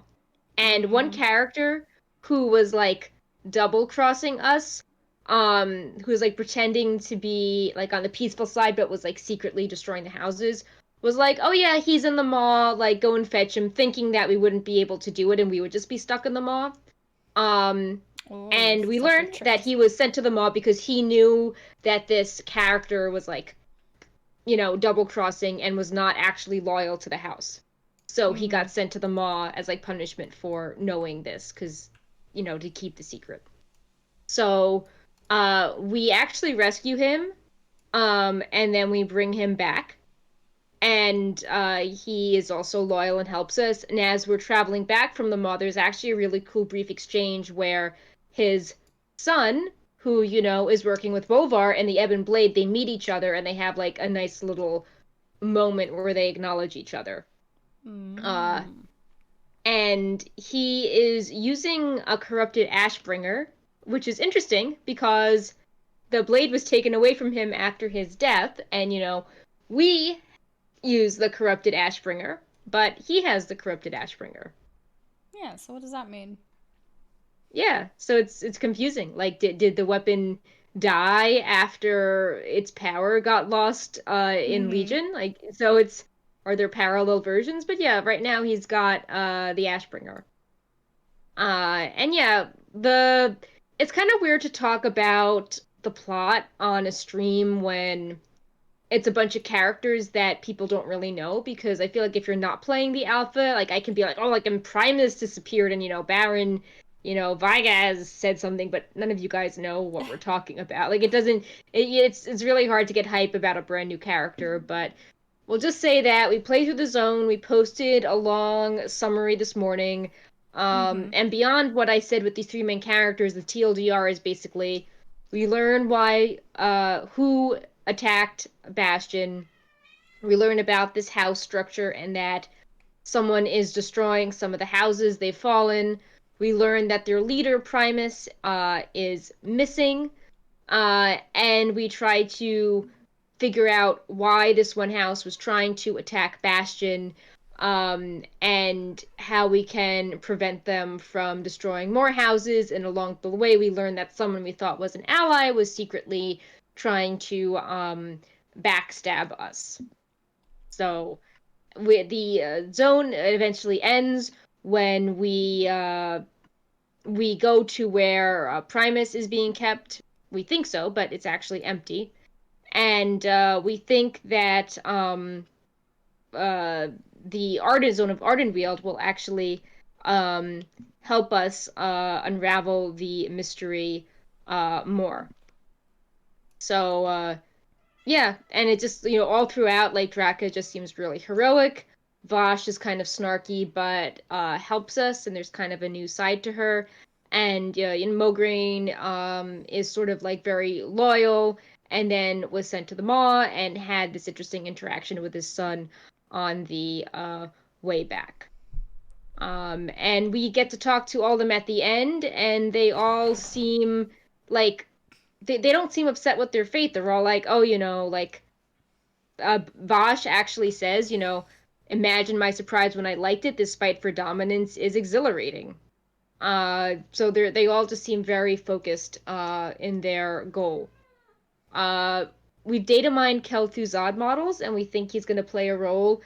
And one character who was like double crossing us, who was like pretending to be like on the peaceful side but was like secretly destroying the houses, was like, "Oh yeah, he's in the Maw, like go and fetch him," thinking that we wouldn't be able to do it and we would just be stuck in the Maw. Um Oh, and we subtle learned that tricks. he was sent to the Maw because he knew that this character was like, double crossing and was not actually loyal to the house. So he got sent to the Maw as like punishment for knowing this, because, to keep the secret. So we actually rescue him, and then we bring him back. And he is also loyal and helps us. And as we're traveling back from the Maw, there's actually a really cool brief exchange where his son, who, is working with Bolvar and the Ebon Blade, they meet each other and they have like a nice little moment where they acknowledge each other. Uh, and he is using a corrupted Ashbringer, which is interesting because the blade was taken away from him after his death, and we use the corrupted Ashbringer, but he has the corrupted Ashbringer. Yeah, so what does that mean? Yeah, so it's confusing. Like, did the weapon die after its power got lost in Legion? Like, so are there parallel versions? But yeah, right now he's got the Ashbringer. And yeah, it's kind of weird to talk about the plot on a stream when it's a bunch of characters that people don't really know, because I feel like if you're not playing the alpha, like I can be like, "Oh, like, and Primus disappeared and Baron, Vigaz said something," but none of you guys know what we're talking about. Like, it's really hard to get hype about a brand new character. But we'll just say that we played through the zone. We posted a long summary this morning. And beyond what I said with these three main characters, the TLDR is basically we learn why who attacked Bastion. We learn about this house structure and that someone is destroying some of the houses they've fallen. We learn that their leader, Primus, is missing. And we try to figure out why this one house was trying to attack Bastion, and how we can prevent them from destroying more houses. And along the way, we learned that someone we thought was an ally was secretly trying to backstab us. So the zone eventually ends when we go to where Primus is being kept. We think so, but it's actually empty. And we think that the Arden Zone of Ardenweald will actually um, help us unravel the mystery more. So yeah, and it just, all throughout, like, Draka just seems really heroic. Vosh is kind of snarky, but helps us, and there's kind of a new side to her. And Mograine is sort of like very loyal, and then was sent to the Maw and had this interesting interaction with his son on the way back. And we get to talk to all of them at the end, and they all seem like they don't seem upset with their fate. They're all like, "Oh, like." Vosh actually says, "Imagine my surprise when I liked it. This fight for dominance is exhilarating." So they all just seem very focused in their goal. Uh, we've data mined Kel'Thuzad models, and we think he's going to play a role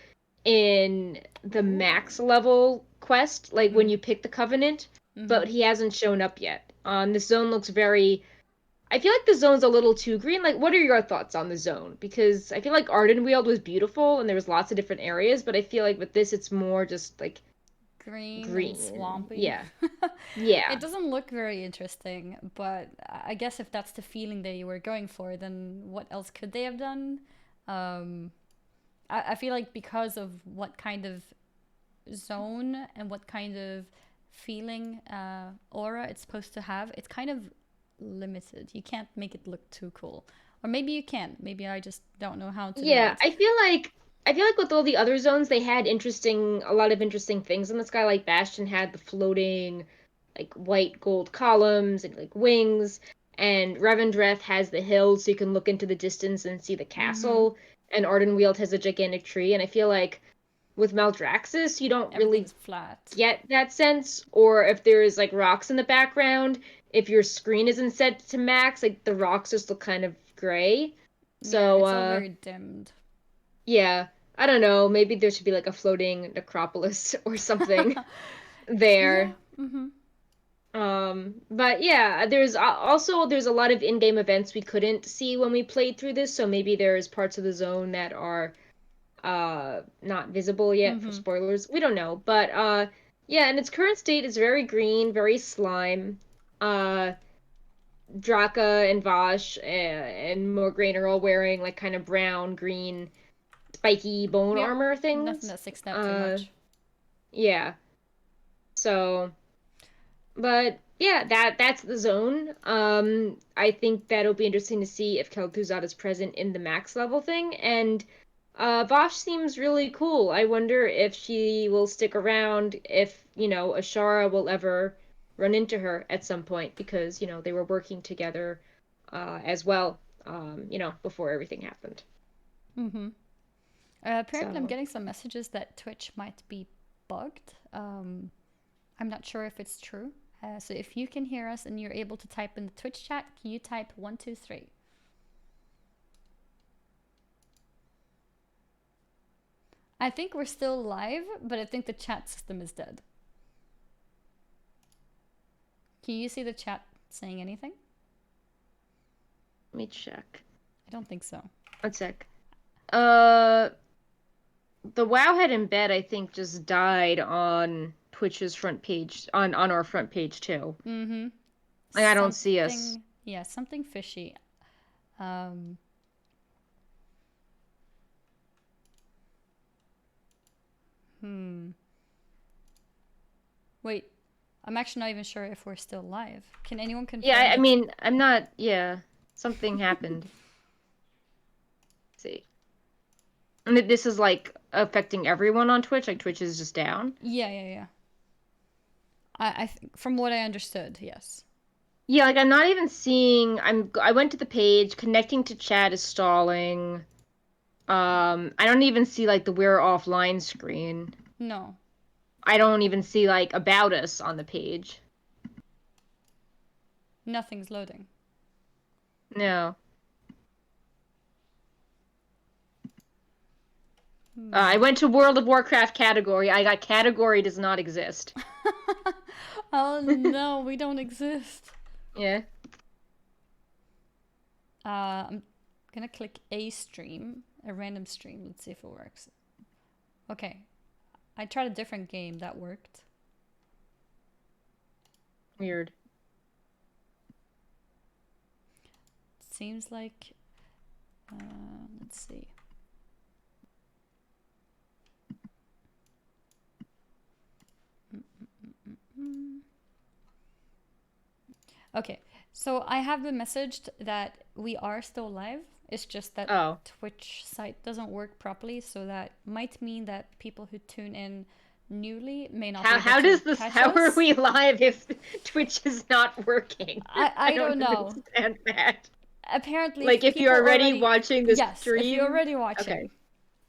in the max level quest, like when you pick the Covenant, but he hasn't shown up yet. This zone looks very. I feel like the zone's a little too green. Like, what are your thoughts on the zone? Because I feel like Ardenweald was beautiful and there was lots of different areas, but I feel like with this, it's more just like Green and green. swampy. Yeah. Yeah. It doesn't look very interesting, but I guess if that's the feeling they were going for, then what else could they have done? Um, I feel like because of what kind of zone and what kind of feeling aura it's supposed to have, it's kind of limited. You can't make it look too cool. Or maybe you can. Maybe I just don't know how to do Yeah, it. I feel like with all the other zones they had a lot of interesting things in the sky. Like Bastion had the floating like white gold columns and like wings, and Revendreth has the hill so you can look into the distance and see the Mm-hmm. castle, and Ardenweald has a gigantic tree, and I feel like with Maldraxxus you don't really Everything's flat. get that sense, or if there's like rocks in the background, if your screen isn't set to max, like the rocks just look kind of gray. Yeah, So it's all very dimmed. yeah, I don't know. Maybe there should be like a floating necropolis or something Yeah. there. Mm-hmm. But yeah, there's a lot of in-game events we couldn't see when we played through this, so maybe there's parts of the zone that are not visible yet for Mm-hmm. spoilers. We don't know, but yeah, in its current state is very green, very slime. Uh Draka and Vosh and Morgraine are all wearing like kind of brown, green, spiky bone Yep. armor Nothing things. that sticks out too much. Yeah. So, but yeah, that's the zone. I think that'll be interesting to see if Kel'Thuzad is present in the max level thing. And Vosh seems really cool. I wonder if she will stick around, if, Ashara will ever run into her at some point because, they were working together as well, before everything happened. Mm-hmm. Apparently, I'm So, getting some messages that Twitch might be bugged. I'm not sure if it's true. So if you can hear us and you're able to type in the Twitch chat, can you type 123? I think we're still live, but I think the chat system is dead. Can you see the chat saying anything? let me check. I don't think so. One sec. Uh, the Wowhead embed, I think, just died on Twitch's front page, on our front page too. Mm-hmm. Like, I don't see us. Something, yeah, something fishy. Um, hmm. Wait, I'm actually not even sure if we're still live. Can anyone Yeah, confirm I that? mean, I'm not. Yeah, something happened. Let's see, and this is like affecting everyone on Twitch. Like Twitch is just down. Yeah, yeah, yeah. I think from what I understood, yes. Yeah, like I'm not even seeing. I went to the page. Connecting to chat is stalling. I don't even see like the we're offline screen. No, I don't even see like about us on the page. nothing's loading. No. I Hmm. went to World of Warcraft category. I got category does not exist. Oh no, we don't exist. Yeah. I'm gonna click a stream, a random stream. Let's see if it works. Okay, I tried a different game that worked. Weird. Seems like, let's see. Okay, so I have been messaged that we are still live. It's just that Oh. Twitch site doesn't work properly, so that might mean that people who tune in newly may not be able How to does this catch how are us. we live if Twitch is not working? I I don't don't know. understand that. Apparently, Like if if you're people already already, watching the yes, if you're stream. already Okay. watching,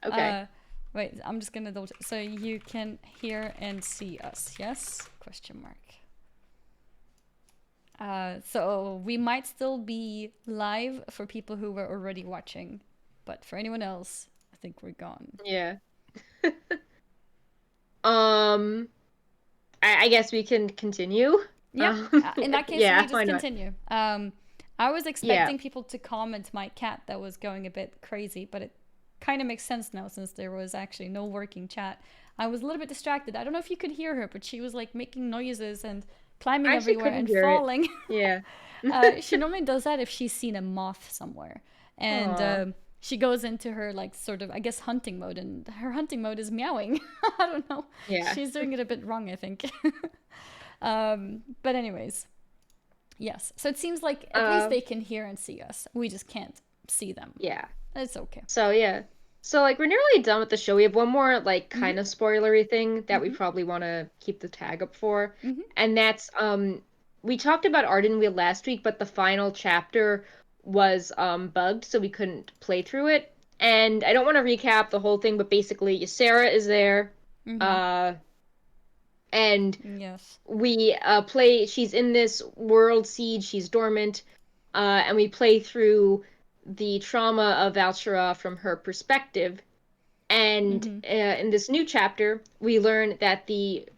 Okay. uh, wait, I'm just gonna double check. So you can hear and see us, yes? Question mark. So we might still be live for people who were already watching, but for anyone else, I think we're gone. Yeah. Um I guess we can continue. Yeah. In that case, we Yeah, just why not? continue. I was Yeah. expecting people to comment my cat that was going a bit crazy, but it kind of makes sense now since there was actually no working chat. I was a little bit distracted. I don't know if you could hear her, but she was like making noises and climbing I actually everywhere couldn't and hear it. falling. Yeah. She normally does that if she's seen a moth somewhere. And Aw. she goes into her, like, sort of, I guess, hunting mode, and her hunting mode is meowing. I don't know. Yeah. She's doing it a bit wrong, I think. But, anyways, yes. So it seems like at least Um, they can hear and see us. We just can't see them. yeah. It's okay. So yeah. So like we're nearly done with the show. We have one more like Mm-hmm. kind of spoilery thing that we Mm-hmm. probably want to keep the tag up for. Mm-hmm. And that's we talked about Ardenweald last week, but the final chapter was bugged, so we couldn't play through it. And I don't want to recap the whole thing, but basically Sarah is there. Mm-hmm. Uh and Yes. we play she's in this world siege, she's dormant, and we play through the trauma of Valshara from her perspective. And Mm-hmm. in this new chapter, we learn that the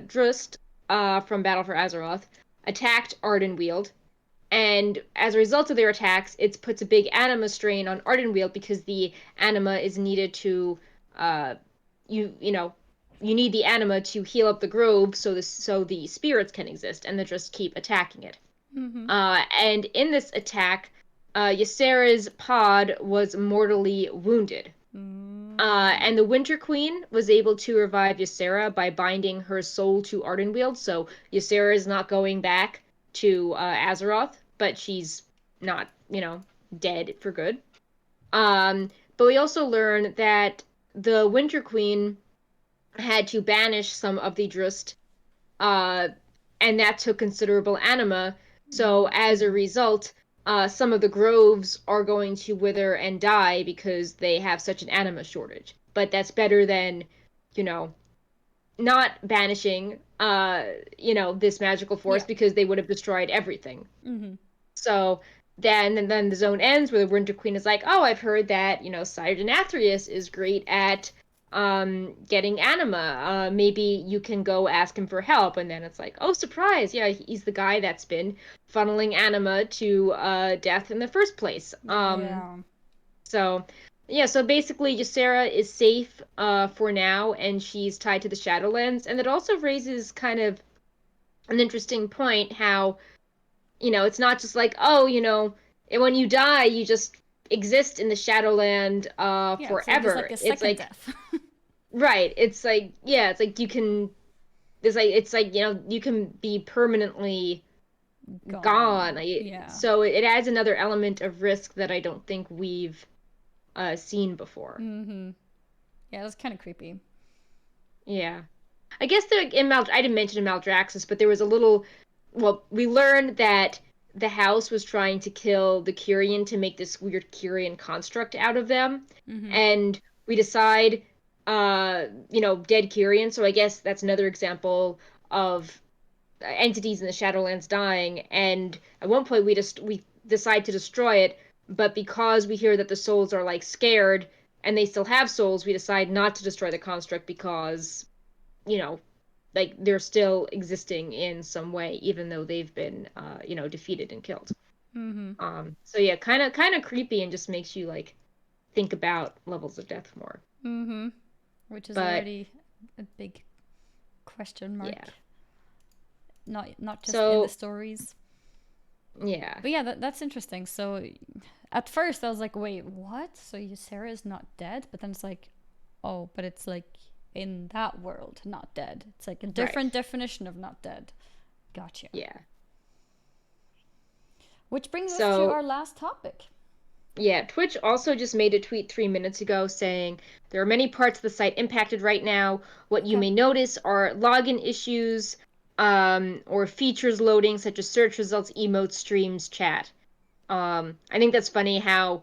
Drust from Battle for Azeroth attacked Ardenweald, and as a result of their attacks, it puts a big anima strain on Ardenweald because the anima is needed to, uh, you know, you need the anima to heal up the grove so the spirits can exist, and they just keep attacking it. Mm-hmm. And in this attack, Ysera's pod was mortally wounded. Mm-hmm. And the Winter Queen was able to revive Ysera by binding her soul to Ardenweald, so Ysera is not going back to Azeroth, but she's not, dead for good. But we also learn that the Winter Queen had to banish some of the Drust, uh, and that took considerable anima. So as a Mm-hmm. result, some of the groves are going to wither and die because they have such an anima shortage. But that's better than, you know, not banishing, this magical force Yeah. because they would have destroyed everything. Mm-hmm. So then the zone ends where the Winter Queen is like, oh, I've heard that, Sidon Athreus is great at getting anima. Maybe you can go ask him for help. And then it's like, oh, surprise. Yeah, he's the guy that's been funneling anima to death in the first place. Yeah. So yeah, so basically Ysera is safe for now, and she's tied to the Shadowlands. And it also raises kind of an interesting point how it's not just like, oh, when you die, you just exist in the Shadowland Yeah, it's like there's forever. like a It's second like, death. right. It's like, yeah, it's like you can, it's like, you can be permanently gone. Gone. Yeah. So it adds another element of risk that I don't think we've seen before. Mm-hmm. Yeah, that's kind of creepy. Yeah. I guess I didn't mention Maldraxxus, but there was a little. Well, we learned that the house was trying to kill the Kyrian to make this weird Kyrian construct out of them, Mm-hmm. and we decide, dead Kyrian. So I guess that's another example of entities in the Shadowlands dying. And at one point, we decide to destroy it, but because we hear that the souls are like scared and they still have souls, we decide not to destroy the construct because you know, like they're still existing in some way, even though they've been, defeated and killed. Mm-hmm. So yeah, kind of creepy and just makes you like think about levels of death more. Mm-hmm. Which is But already a big question mark. yeah, Not just in the so stories. yeah, But yeah, that's interesting. So at first I was like, wait, what? So Ysera is not dead? But then it's like, oh, but it's like in that world, not dead. It's like a right, different definition of not dead. Gotcha. yeah. Which brings us to So our last topic. yeah, Twitch also just made a tweet 3 minutes ago saying there are many parts of the site impacted right now. What you Okay. may notice are login issues, or features loading, such as search results, emotes, streams, chat. I think that's funny how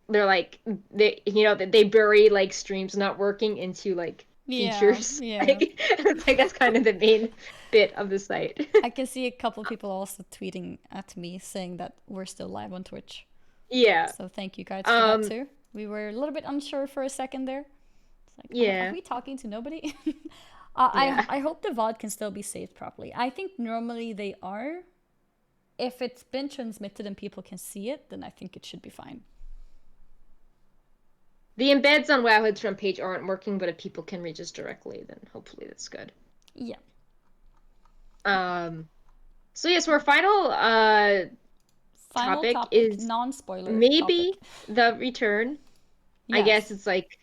they're like they bury like streams not working into like Yeah, features. yeah. Like it's like that's kind of the main bit of the site. I can see a couple of people also tweeting at me saying that we're still live on Twitch. Yeah. So thank you guys for that Um. too. We were a little bit unsure for a second there. It's like, are Yeah. we talking to nobody? I hope the VOD can still be saved properly. I think normally they are. If it's been transmitted and people can see it, then I think it should be fine. The embeds on Wowhead's front page aren't working, but if people can reach us directly, then hopefully that's good. Yeah. So yes, our final topic is non-spoiler maybe topic. the return. Yes. I guess it's like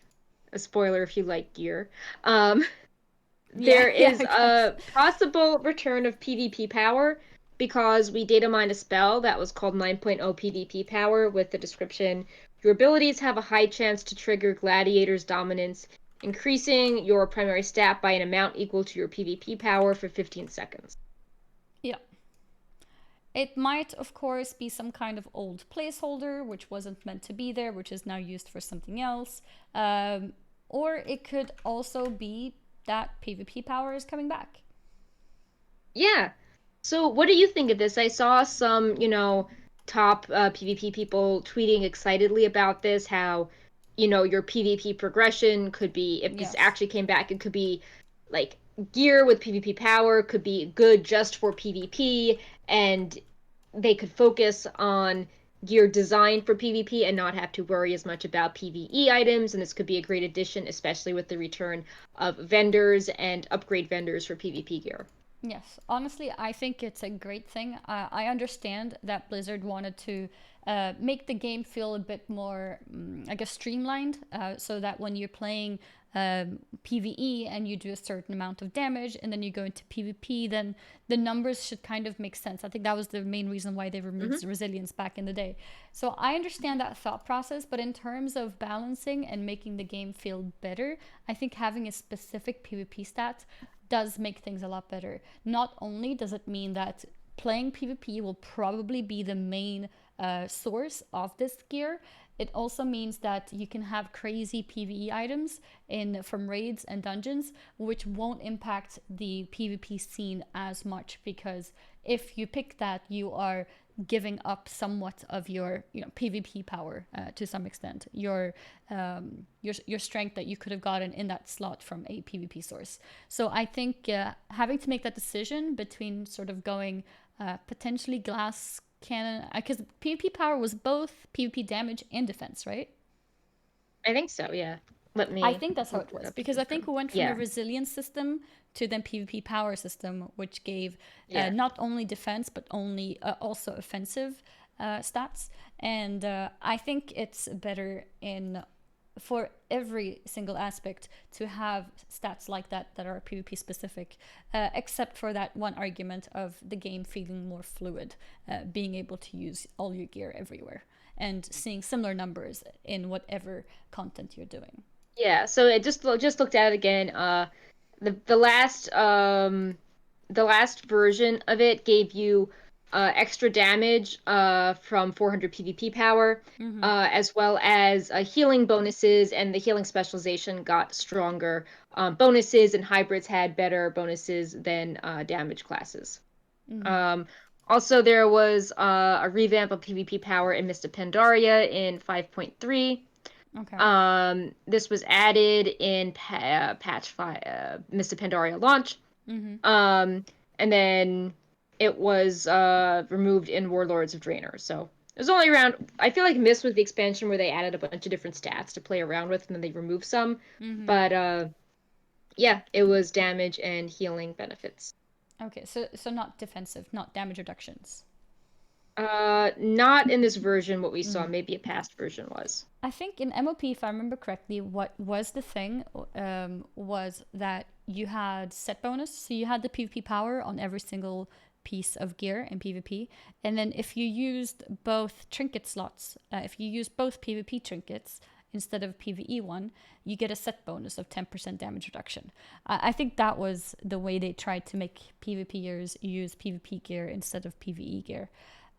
a spoiler if you like gear. Yeah, There is a possible return of PvP power because we data mined a spell that was called 9.0 PvP power with the description: your abilities have a high chance to trigger Gladiator's dominance, increasing your primary stat by an amount equal to your PvP power for 15 seconds. Yeah. It might, of course, be some kind of old placeholder, which wasn't meant to be there, which is now used for something else. Or it could also be that PvP power is coming back. Yeah. So what do you think of this? I saw some, top PvP people tweeting excitedly about this, how, your PvP progression could be, if this actually came back, it could be like gear with PvP power, could be good just for PvP, and they could focus on gear design for PvP and not have to worry as much about PvE items. And this could be a great addition, especially with the return of vendors and upgrade vendors for PvP gear. Yes, honestly, I think it's a great thing. I understand that Blizzard wanted to make the game feel a bit more, I guess, streamlined, so that when you're playing PvE and you do a certain amount of damage and then you go into PvP, then the numbers should kind of make sense. I think that was the main reason why they removed resilience back in the day. So I understand that thought process, but in terms of balancing and making the game feel better, I think having a specific PvP stat does make things a lot better. Not only does it mean that playing PvP will probably be the main source of this gear, it also means that you can have crazy PvE items from raids and dungeons, which won't impact the PvP scene as much, because if you pick that, you are giving up somewhat of your PvP power to some extent, your strength that you could have gotten in that slot from a PvP source. So I think having to make that decision between sort of going potentially glass cannon, because PvP power was both PvP damage and defense, right? I think so, yeah. I think that's how it was, because I think we went from a resilience system to then PvP power system, which gave not only defense but also offensive stats. And I think it's better for every single aspect to have stats like that are PvP specific, except for that one argument of the game feeling more fluid, being able to use all your gear everywhere and seeing similar numbers in whatever content you're doing. Yeah, so it just looked at it again. The last version of it gave you extra damage from 400 PvP power, as well as healing bonuses, and the healing specialization got stronger. Bonuses and hybrids had better bonuses than damage classes. Also, there was a revamp of PvP power in Mist of Pandaria in 5.3. Okay. This was added in patch 5, Mist of Pandaria launch. And then it was removed in Warlords of Draenor. So it was only around. I feel like Mist was the expansion where they added a bunch of different stats to play around with, and then they removed some. But yeah, it was damage and healing benefits. Okay, so not defensive, not damage reductions. Not in this version. What we saw, maybe a past version was. I think in MOP, if I remember correctly, what was the thing was that you had set bonus. So you had the PvP power on every single piece of gear in PvP. And then if you used both trinket slots, if you used both PvP trinkets instead of PvE one, you get a set bonus of 10% damage reduction. I think that was the way they tried to make PvPers use PvP gear instead of PvE gear.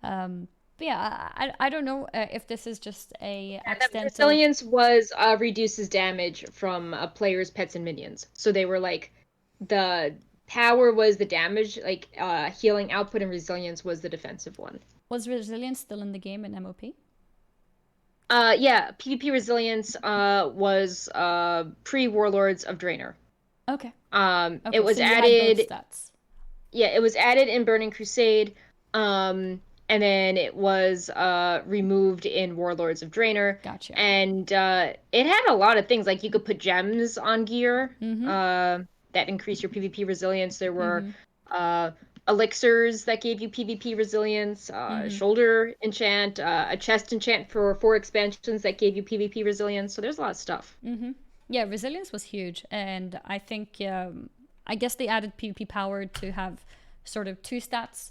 But yeah, I don't know if this is just a accidental. Resilience was reduces damage from players, pets, and minions. So they were like, the power was the damage, like healing output, and resilience was the defensive one. Was resilience still in the game in MOP? Yeah, PvP resilience was pre Warlords of Draenor. Okay. It Okay, was so you had both added, stats. yeah, it was added in Burning Crusade, and then it was removed in Warlords of Draenor, Gotcha. and it had a lot of things like you could put gems on gear, Mm-hmm. that increase your PvP resilience. There were Mm-hmm. uh elixirs that gave you PvP resilience, Mm-hmm. shoulder enchant, a chest enchant for 4 expansions that gave you PvP resilience. So there's a lot of stuff. Mm-hmm. Yeah, resilience was huge, and I think I guess they added PvP power to have sort of two stats,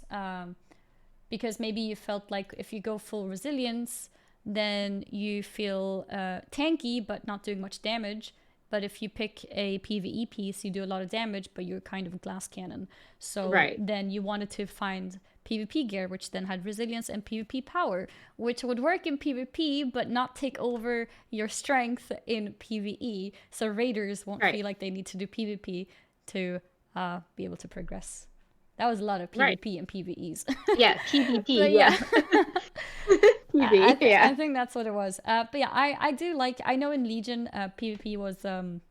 because maybe you felt like if you go full resilience, then you feel tanky but not doing much damage. But if you pick a PvE piece, you do a lot of damage, but you're kind of a glass cannon. So Right. then you wanted to find PvP gear, which then had resilience and PvP power, which would work in PvP but not take over your strength in PvE. So raiders won't Right. feel like they need to do PvP to be able to progress. That was a lot of Right. PvP and PvEs. Yeah, PvP, But yeah. yeah, PV, yeah. I think that's what it was. But yeah, I do like, I know in Legion, PvP was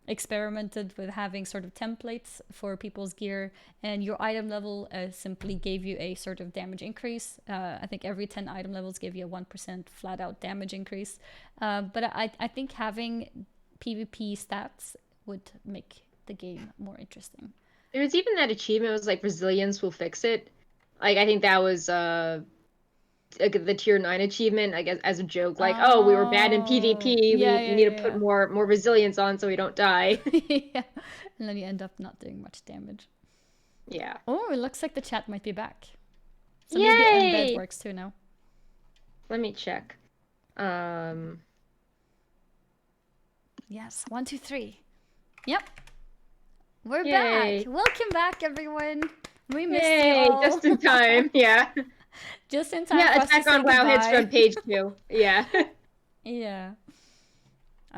experimented with having sort of templates for people's gear, and your item level simply gave you a sort of damage increase. I think every 10 item levels gave you a 1% flat out damage increase. But I think having PvP stats would make the game more interesting. There's even that achievement was like resilience will fix it. Like I think that was like the tier 9 achievement, I guess as a joke, like, oh, we were bad in Oh, PvP. yeah, We yeah, need to put yeah, more resilience on so we don't die. yeah. Yeah. And then you end up not doing much damage. Yeah. Oh, it looks like the chat might be back. So maybe embed Yay! works too now. Let me check. Um Yes, one, two, three. Yep, we're back. Yay. Welcome back, everyone. We missed you Yay, all. just in time. Yeah. Just in time Yeah, for us to Attack say on Wowhead's goodbye. from page 2. Yeah. Yeah.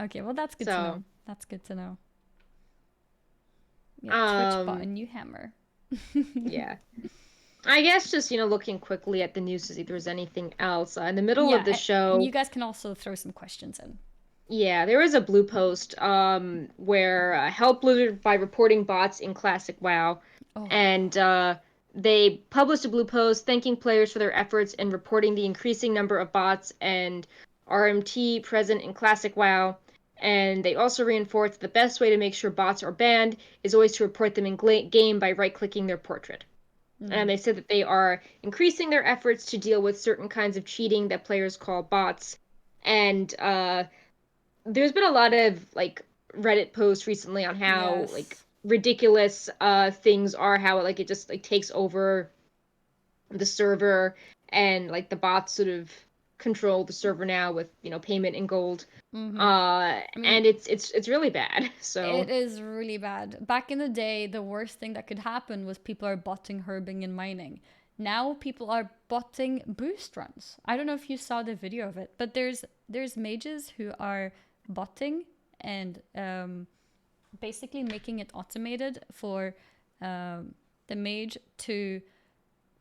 Okay, well, that's good to So, know. That's good to know. Yeah, Twitch bought a um new hammer. yeah. I guess just, looking quickly at the news to see if there's anything else. In the middle of the Yeah, and you show, guys can also throw some questions in. yeah, there was a blue post where help Blizzard by reporting bots in Classic WoW, Oh. and they published a blue post thanking players for their efforts in reporting the increasing number of bots and RMT present in Classic WoW. And they also reinforced the best way to make sure bots are banned is always to report them in game by right-clicking their portrait. And they said that they are increasing their efforts to deal with certain kinds of cheating that players call bots. And there's been a lot of like Reddit posts recently on how like Yes. ridiculous things are, how like it just like takes over the server and like the bots sort of control the server now with payment in gold. Mm-hmm. I mean, And it's really bad. So it is really bad. Back in the day, the worst thing that could happen was people are botting herbing and mining. Now people are botting boost runs. I don't know if you saw the video of it, but there's mages who are botting and basically making it automated for the mage to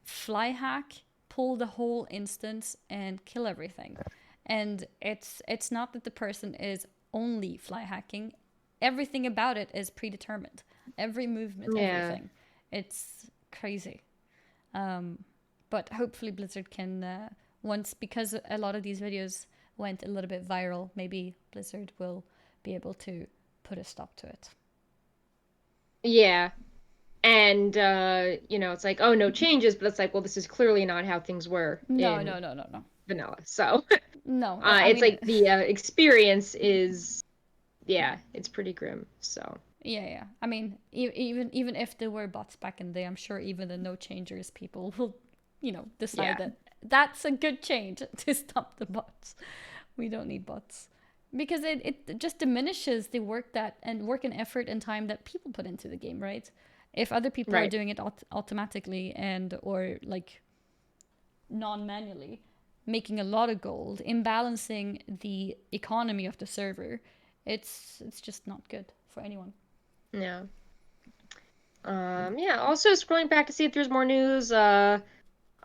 fly hack, pull the whole instance, and kill everything. And it's not that the person is only fly hacking. Everything about it is predetermined. Every movement, yeah. everything. It's crazy. But hopefully Blizzard can once, because a lot of these videos went a little bit viral, maybe Blizzard will be able to put a stop to it. Yeah. And it's like, oh, no changes, but it's like, well, this is clearly not how things were No, in no, no, no, no. vanilla. So No, I it's mean, like the experience is, yeah, it's pretty grim. So yeah, yeah. I mean, even if there were bots back in the day, I'm sure even the no changers people will, decide yeah. that that's a good change to stop the bots. We don't need bots because it just diminishes the work and effort and time that people put into the game, right? If other people are Right. doing it automatically and or like non-manually, making a lot of gold, imbalancing the economy of the server, it's just not good for anyone. Yeah. Yeah, also scrolling back to see if there's more news.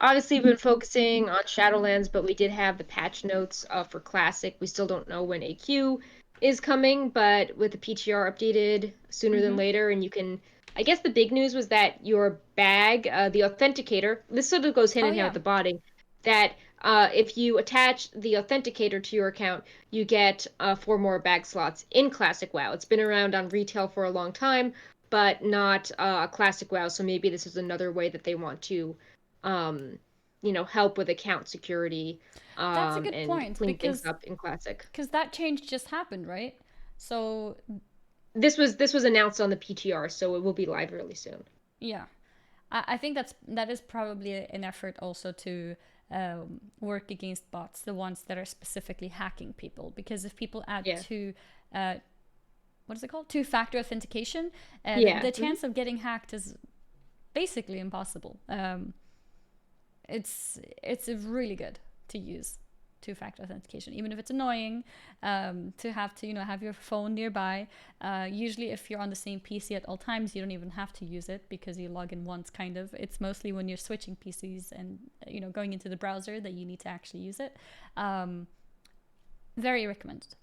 Obviously we've been focusing on Shadowlands, but we did have the patch notes for Classic. We still don't know when AQ is coming, but with the PTR updated sooner than Mm-hmm. later, and you can. I guess the big news was that your bag, the authenticator, this sort of goes hand Oh in hand yeah. with the botting, that if you attach the authenticator to your account, you get 4 more bag slots in Classic WoW. It's been around on retail for a long time, but not Classic WoW. So maybe this is another way that they want to, um, help with account security That's a good and point clean things because up in Classic. that change just happened, right? So This was announced on the PTR, so it will be live really soon. yeah, I think that is probably an effort also to work against bots, the ones that are specifically hacking people. Because if people add Yeah. uh, what is it called, two-factor authentication, Yeah. the chance of getting hacked is basically impossible. It's really good to use two-factor authentication, even if it's annoying to have to have your phone nearby. Usually, if you're on the same PC at all times, you don't even have to use it because you log in once. Kind of, it's mostly when you're switching PCs and going into the browser that you need to actually use it. Very recommended.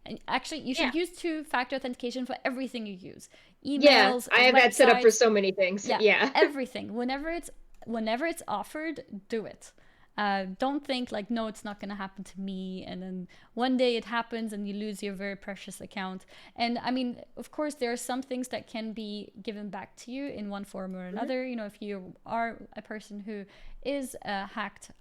And actually, you Yeah. should use two-factor authentication for everything you use: Yeah. emails, I have that set up for websites. so many things. Yeah, Yeah. everything. Whenever it's offered, do it. Don't think like, no, it's not going to happen to me, and then one day it happens and you lose your very precious account. And I mean, of course, there are some things that can be given back to you in one form or another. If you are a person who is hacked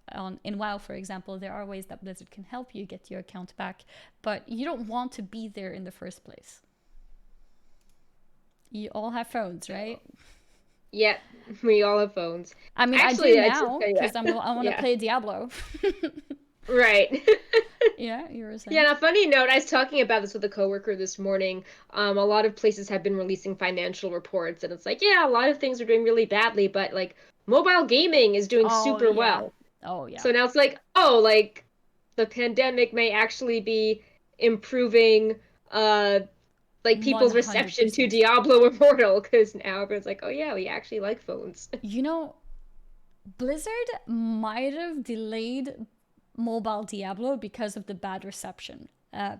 in WoW, for example, there are ways that Blizzard can help you get your account back, but you don't want to be there in the first place. You all have phones, right? Yeah. We all have phones. I mean, I do Actually, I just now yeah. because I want to Yeah. play Diablo. Right. Yeah, you were Yeah, saying. on a funny note, I was talking about this with a coworker this morning. A lot of places have been releasing financial reports, and it's like, yeah, a lot of things are doing really badly, but like mobile gaming is doing Oh super yeah. well. Oh yeah. So now it's like, oh, like the pandemic may actually be improving like One people's hundred reception to percent. Diablo Immortal because now everyone's like, oh yeah, we actually like phones. You know, Blizzard might have delayed mobile Diablo because of the bad reception.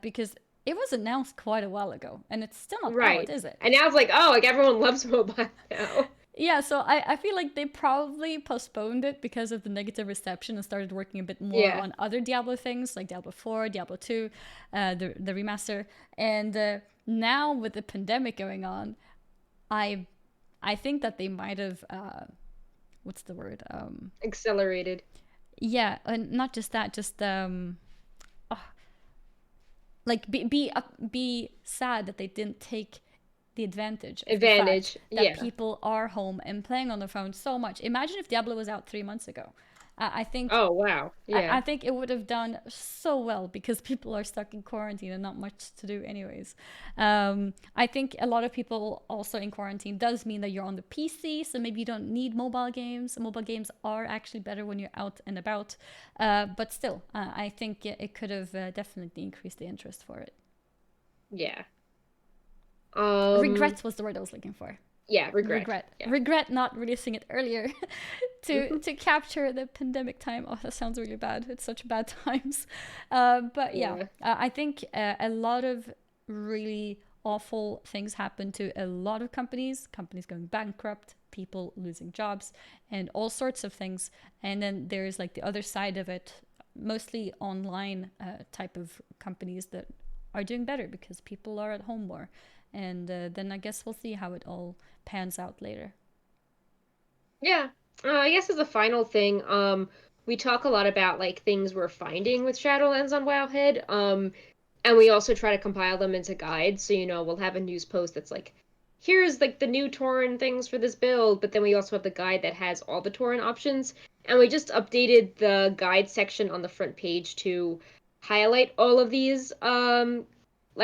Because it was announced quite a while ago, and it's still not out, Right. is it? And now it's like, oh, like everyone loves mobile now. Yeah, so I feel like they probably postponed it because of the negative reception and started working a bit more Yeah. on other Diablo things like Diablo 4, Diablo 2, the remaster. And now with the pandemic going on, I I think that they might have what's the word? Accelerated. Yeah, and not just that, just like be sad that they didn't take the advantage of the fact Advantage. that Yeah. people are home and playing on their phone so much. Imagine if Diablo was out 3 months ago. I think Oh, wow. Yeah. I think it would have done so well because people are stuck in quarantine and not much to do anyways. I think a lot of people also in quarantine does mean that you're on the PC, so maybe you don't need mobile games. Mobile games are actually better when you're out and about, but still, I think it could have definitely increased the interest for it. Yeah. Um, Regret was the word I was looking for. yeah, regret. Yeah. Regret not releasing it earlier to capture the pandemic time. Oh, that sounds really bad. It's such bad times. But yeah, Yeah. I think a lot of really awful things happen to a lot of companies going bankrupt, people losing jobs, and all sorts of things. And then there's like the other side of it, mostly online type of companies that are doing better because people are at home more. And then I guess we'll see how it all pans out later. Yeah. I guess as a final thing, we talk a lot about like things we're finding with Shadowlands on Wowhead. And we also try to compile them into guides. So, we'll have a news post that's like, here's like the new Tauren things for this build, but then we also have the guide that has all the Tauren options. And we just updated the guide section on the front page to highlight all of these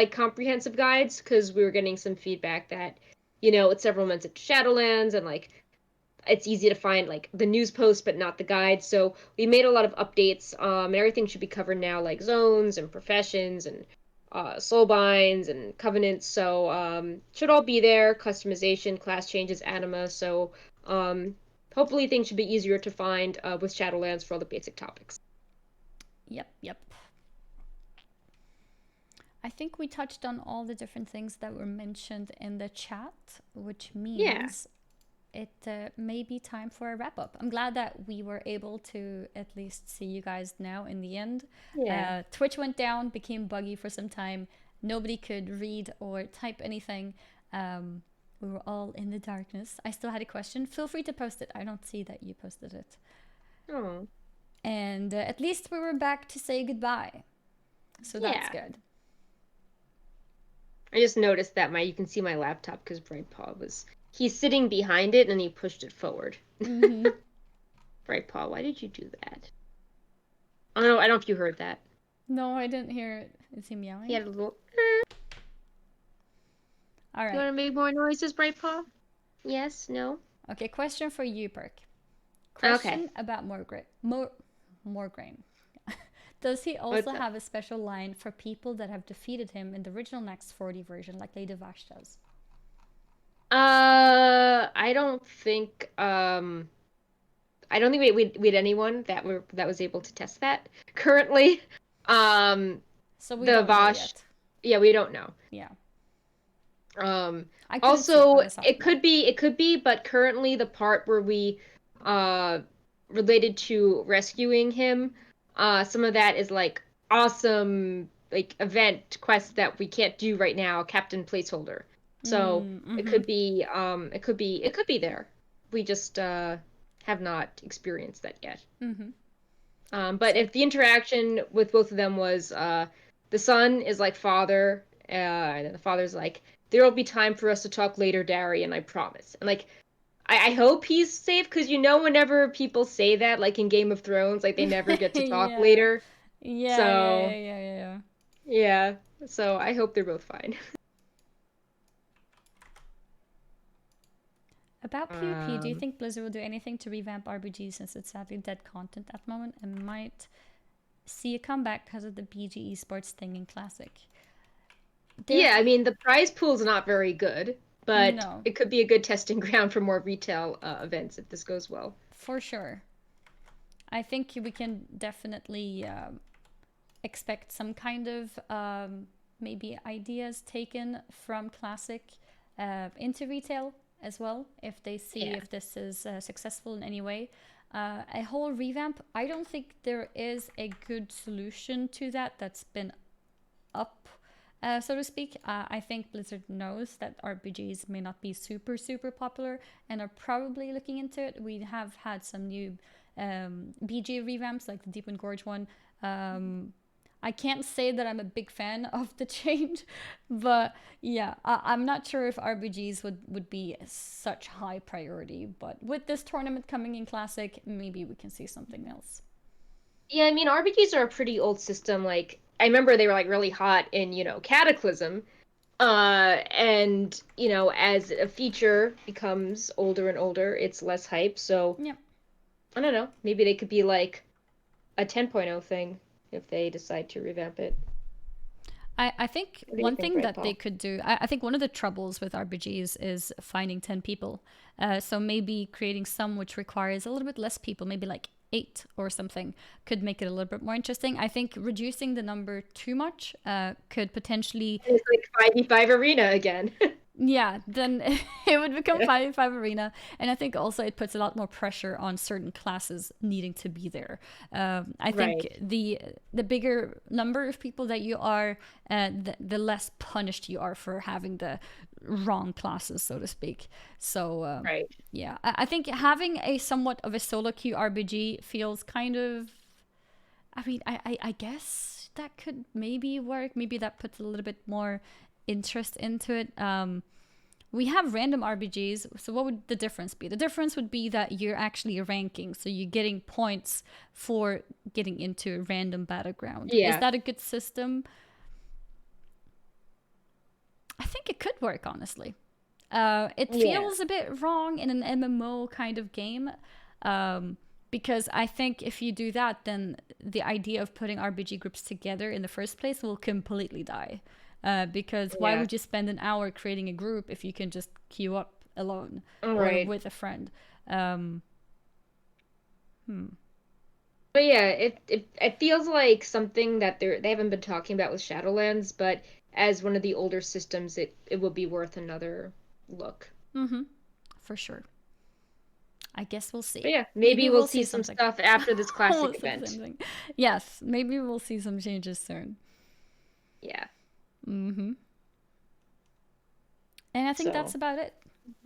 like comprehensive guides because we were getting some feedback that, it's several months into Shadowlands and like it's easy to find like the news post but not the guide. So we made a lot of updates, and everything should be covered now, like zones and professions and soulbinds and covenants. So should all be there. Customization, class changes, anima. So hopefully things should be easier to find with Shadowlands for all the basic topics. Yep, yep. I think we touched on all the different things that were mentioned in the chat, which Yeah. means it may be time for a wrap up. I'm glad that we were able to at least see you guys now in the end. Yeah. Twitch went down, became buggy for some time. Nobody could read or type anything. We were all in the darkness. I still had a question. Feel free to post it. I don't see that you posted it. Oh. And at least we were back to say goodbye. So that's Yeah. good. I just noticed that you can see my laptop because Brightpaw he's sitting behind it and he pushed it forward. Mm-hmm. Brightpaw, why did you do that? Oh no, I don't know if you heard that. No, I didn't hear it. Is he meowing? He had a little. All right. You want to make more noises, Brightpaw? Yes. No. Okay. Question for you, Perk. Question Okay. about Morgraine. Does he also have a special line for people that have defeated him in the original Next 40 version, like Lady Vash does? I don't think. I don't think we had anyone that was able to test that currently. So we the don't know Vash. yet. Yeah, we don't know. Yeah. I also, it could be, but currently the part where we related to rescuing him, some of that is like awesome like event quests that we can't do right now, Captain Placeholder. So it could be there. We just have not experienced that yet. But if the interaction with both of them was the son is like father, and then the father's like, there will be time for us to talk later, Darian, I promise. And like, I hope he's safe, because whenever people say that, like in Game of Thrones, like they never get to talk later. Yeah. Yeah. So I hope they're both fine. About PvP, do you think Blizzard will do anything to revamp RBG since it's sadly dead content at the moment and might see a comeback because of the BG esports thing in Classic? Yeah, I mean, the prize pool's not very good, but it could be a good testing ground for more retail events if this goes well. For sure. I think we can definitely expect some kind of maybe ideas taken from Classic into retail as well, if they see if this is successful in any way. A whole revamp, I don't think there is a good solution to that that's been up, so to speak. I think Blizzard knows that RPGs may not be super popular and are probably looking into it. We have had some new BG revamps, like the Deepwind Gorge one. I can't say that I'm a big fan of the change, but yeah, I'm not sure if RBGs would be such high priority. But with this tournament coming in Classic, maybe we can see something else. Yeah, I mean, RBGs are a pretty old system. Like, I remember they were like really hot in, Cataclysm. And, as a feature becomes older and older, it's less hype. So, yeah. I don't know. Maybe they could be like a 10.0 thing if they decide to revamp it. I think one thing that they could do, I think one of the troubles with RPGs is finding 10 people. So maybe creating some which requires a little bit less people, maybe like 8 or something, could make it a little bit more interesting. I think reducing the number too much could potentially... It's like 5v5 arena again. Yeah, then it would become 5v5 arena, and I think also it puts a lot more pressure on certain classes needing to be there. I think the bigger number of people that you are, the less punished you are for having the wrong classes, so to speak. So yeah, I think having a somewhat of a solo queue RBG feels kind of... I mean, I guess that could maybe work. Maybe that puts a little bit more interest into it. We have random RBGs, so what would the difference be? The difference would be that you're actually ranking, so you're getting points for getting into a random battleground. Is that a good system? I think it could work, honestly. It feels a bit wrong in an MMO kind of game, because I think if you do that, then the idea of putting RBG groups together in the first place will completely die. Because why would you spend an hour creating a group if you can just queue up alone or with a friend? But yeah, it feels like something that they haven't been talking about with Shadowlands, but as one of the older systems, it would be worth another look. Mm-hmm. For sure. I guess we'll see. But yeah, Maybe maybe we'll we'll see see some something. stuff after this classic Almost said the event. same thing. Yes, maybe we'll see some changes soon. Yeah. Mm-hmm. And I think that's So, about it.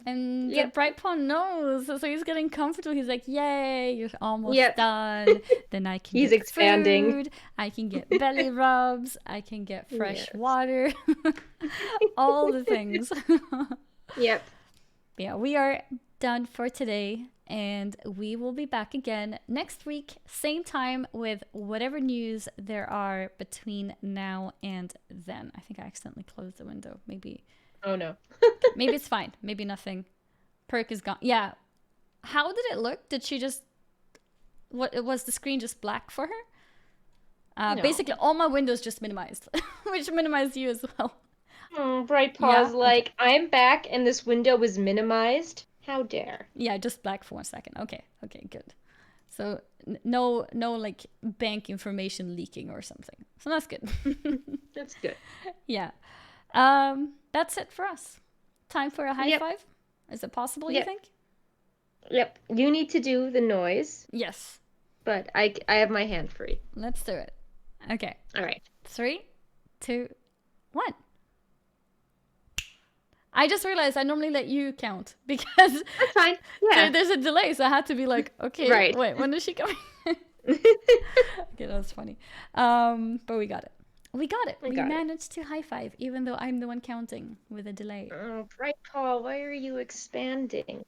And yep. Brightpaw knows, so he's getting comfortable. He's like, "Yay, you're almost Yep. done. Then I can He's get expanding. food. I can get belly rubs. I can get fresh Yes. water. All the things." Yep. Yeah, we are done for today, and we will be back again next week, same time, with whatever news there are between now and then. I think I accidentally closed the window. Maybe Oh no. maybe it's fine. Maybe nothing. Perk is gone. Yeah. How did it look? Did she just what was the screen just black for her? No. Basically all my windows just minimized, which minimized you as well. Brightpaw's Yeah, like, I'm back and this window was minimized. How dare. Yeah, just black for 1 second. Okay, good. So no like bank information leaking or something. So that's good. That's good. Yeah. That's it for us. Time for a high Yep. five? Is it possible, you Yep. think? Yep. You need to do the noise, Yes. but I have my hand free. Let's do it. Okay. All right. 3, 2, 1. I just realized I normally let you count because That's fine. Yeah. there's a delay, so I had to be like, okay, Right. wait, when is she coming? Okay, that was funny. But we got it. We got it. We managed to high five, even though I'm the one counting with a delay. Oh, Brightpaw, why are you expanding?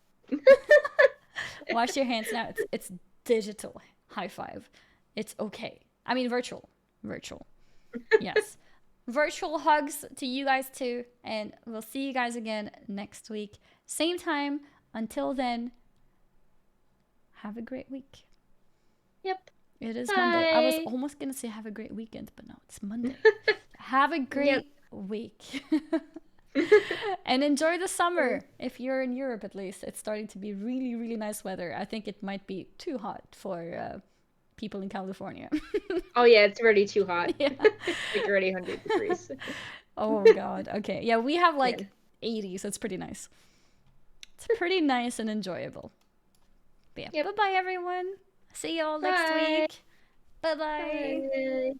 Wash your hands now. It's digital high five. It's okay. I mean, virtual. Yes. Virtual hugs to you guys too, and we'll see you guys again next week. Same time. Until then, have a great week. Yep. It is Monday. I was almost going to say have a great weekend, but no, it's Monday. Have a great week. And enjoy the summer. If you're in Europe, at least, it's starting to be really, really nice weather. I think it might be too hot for people in California. Oh yeah, it's already too hot. Yeah. It's like already 100 degrees. Oh God. Okay. Yeah, we have like 80, so it's pretty nice. It's pretty nice and enjoyable. But yeah, bye-bye everyone. See you all next week. Bye-bye. Bye.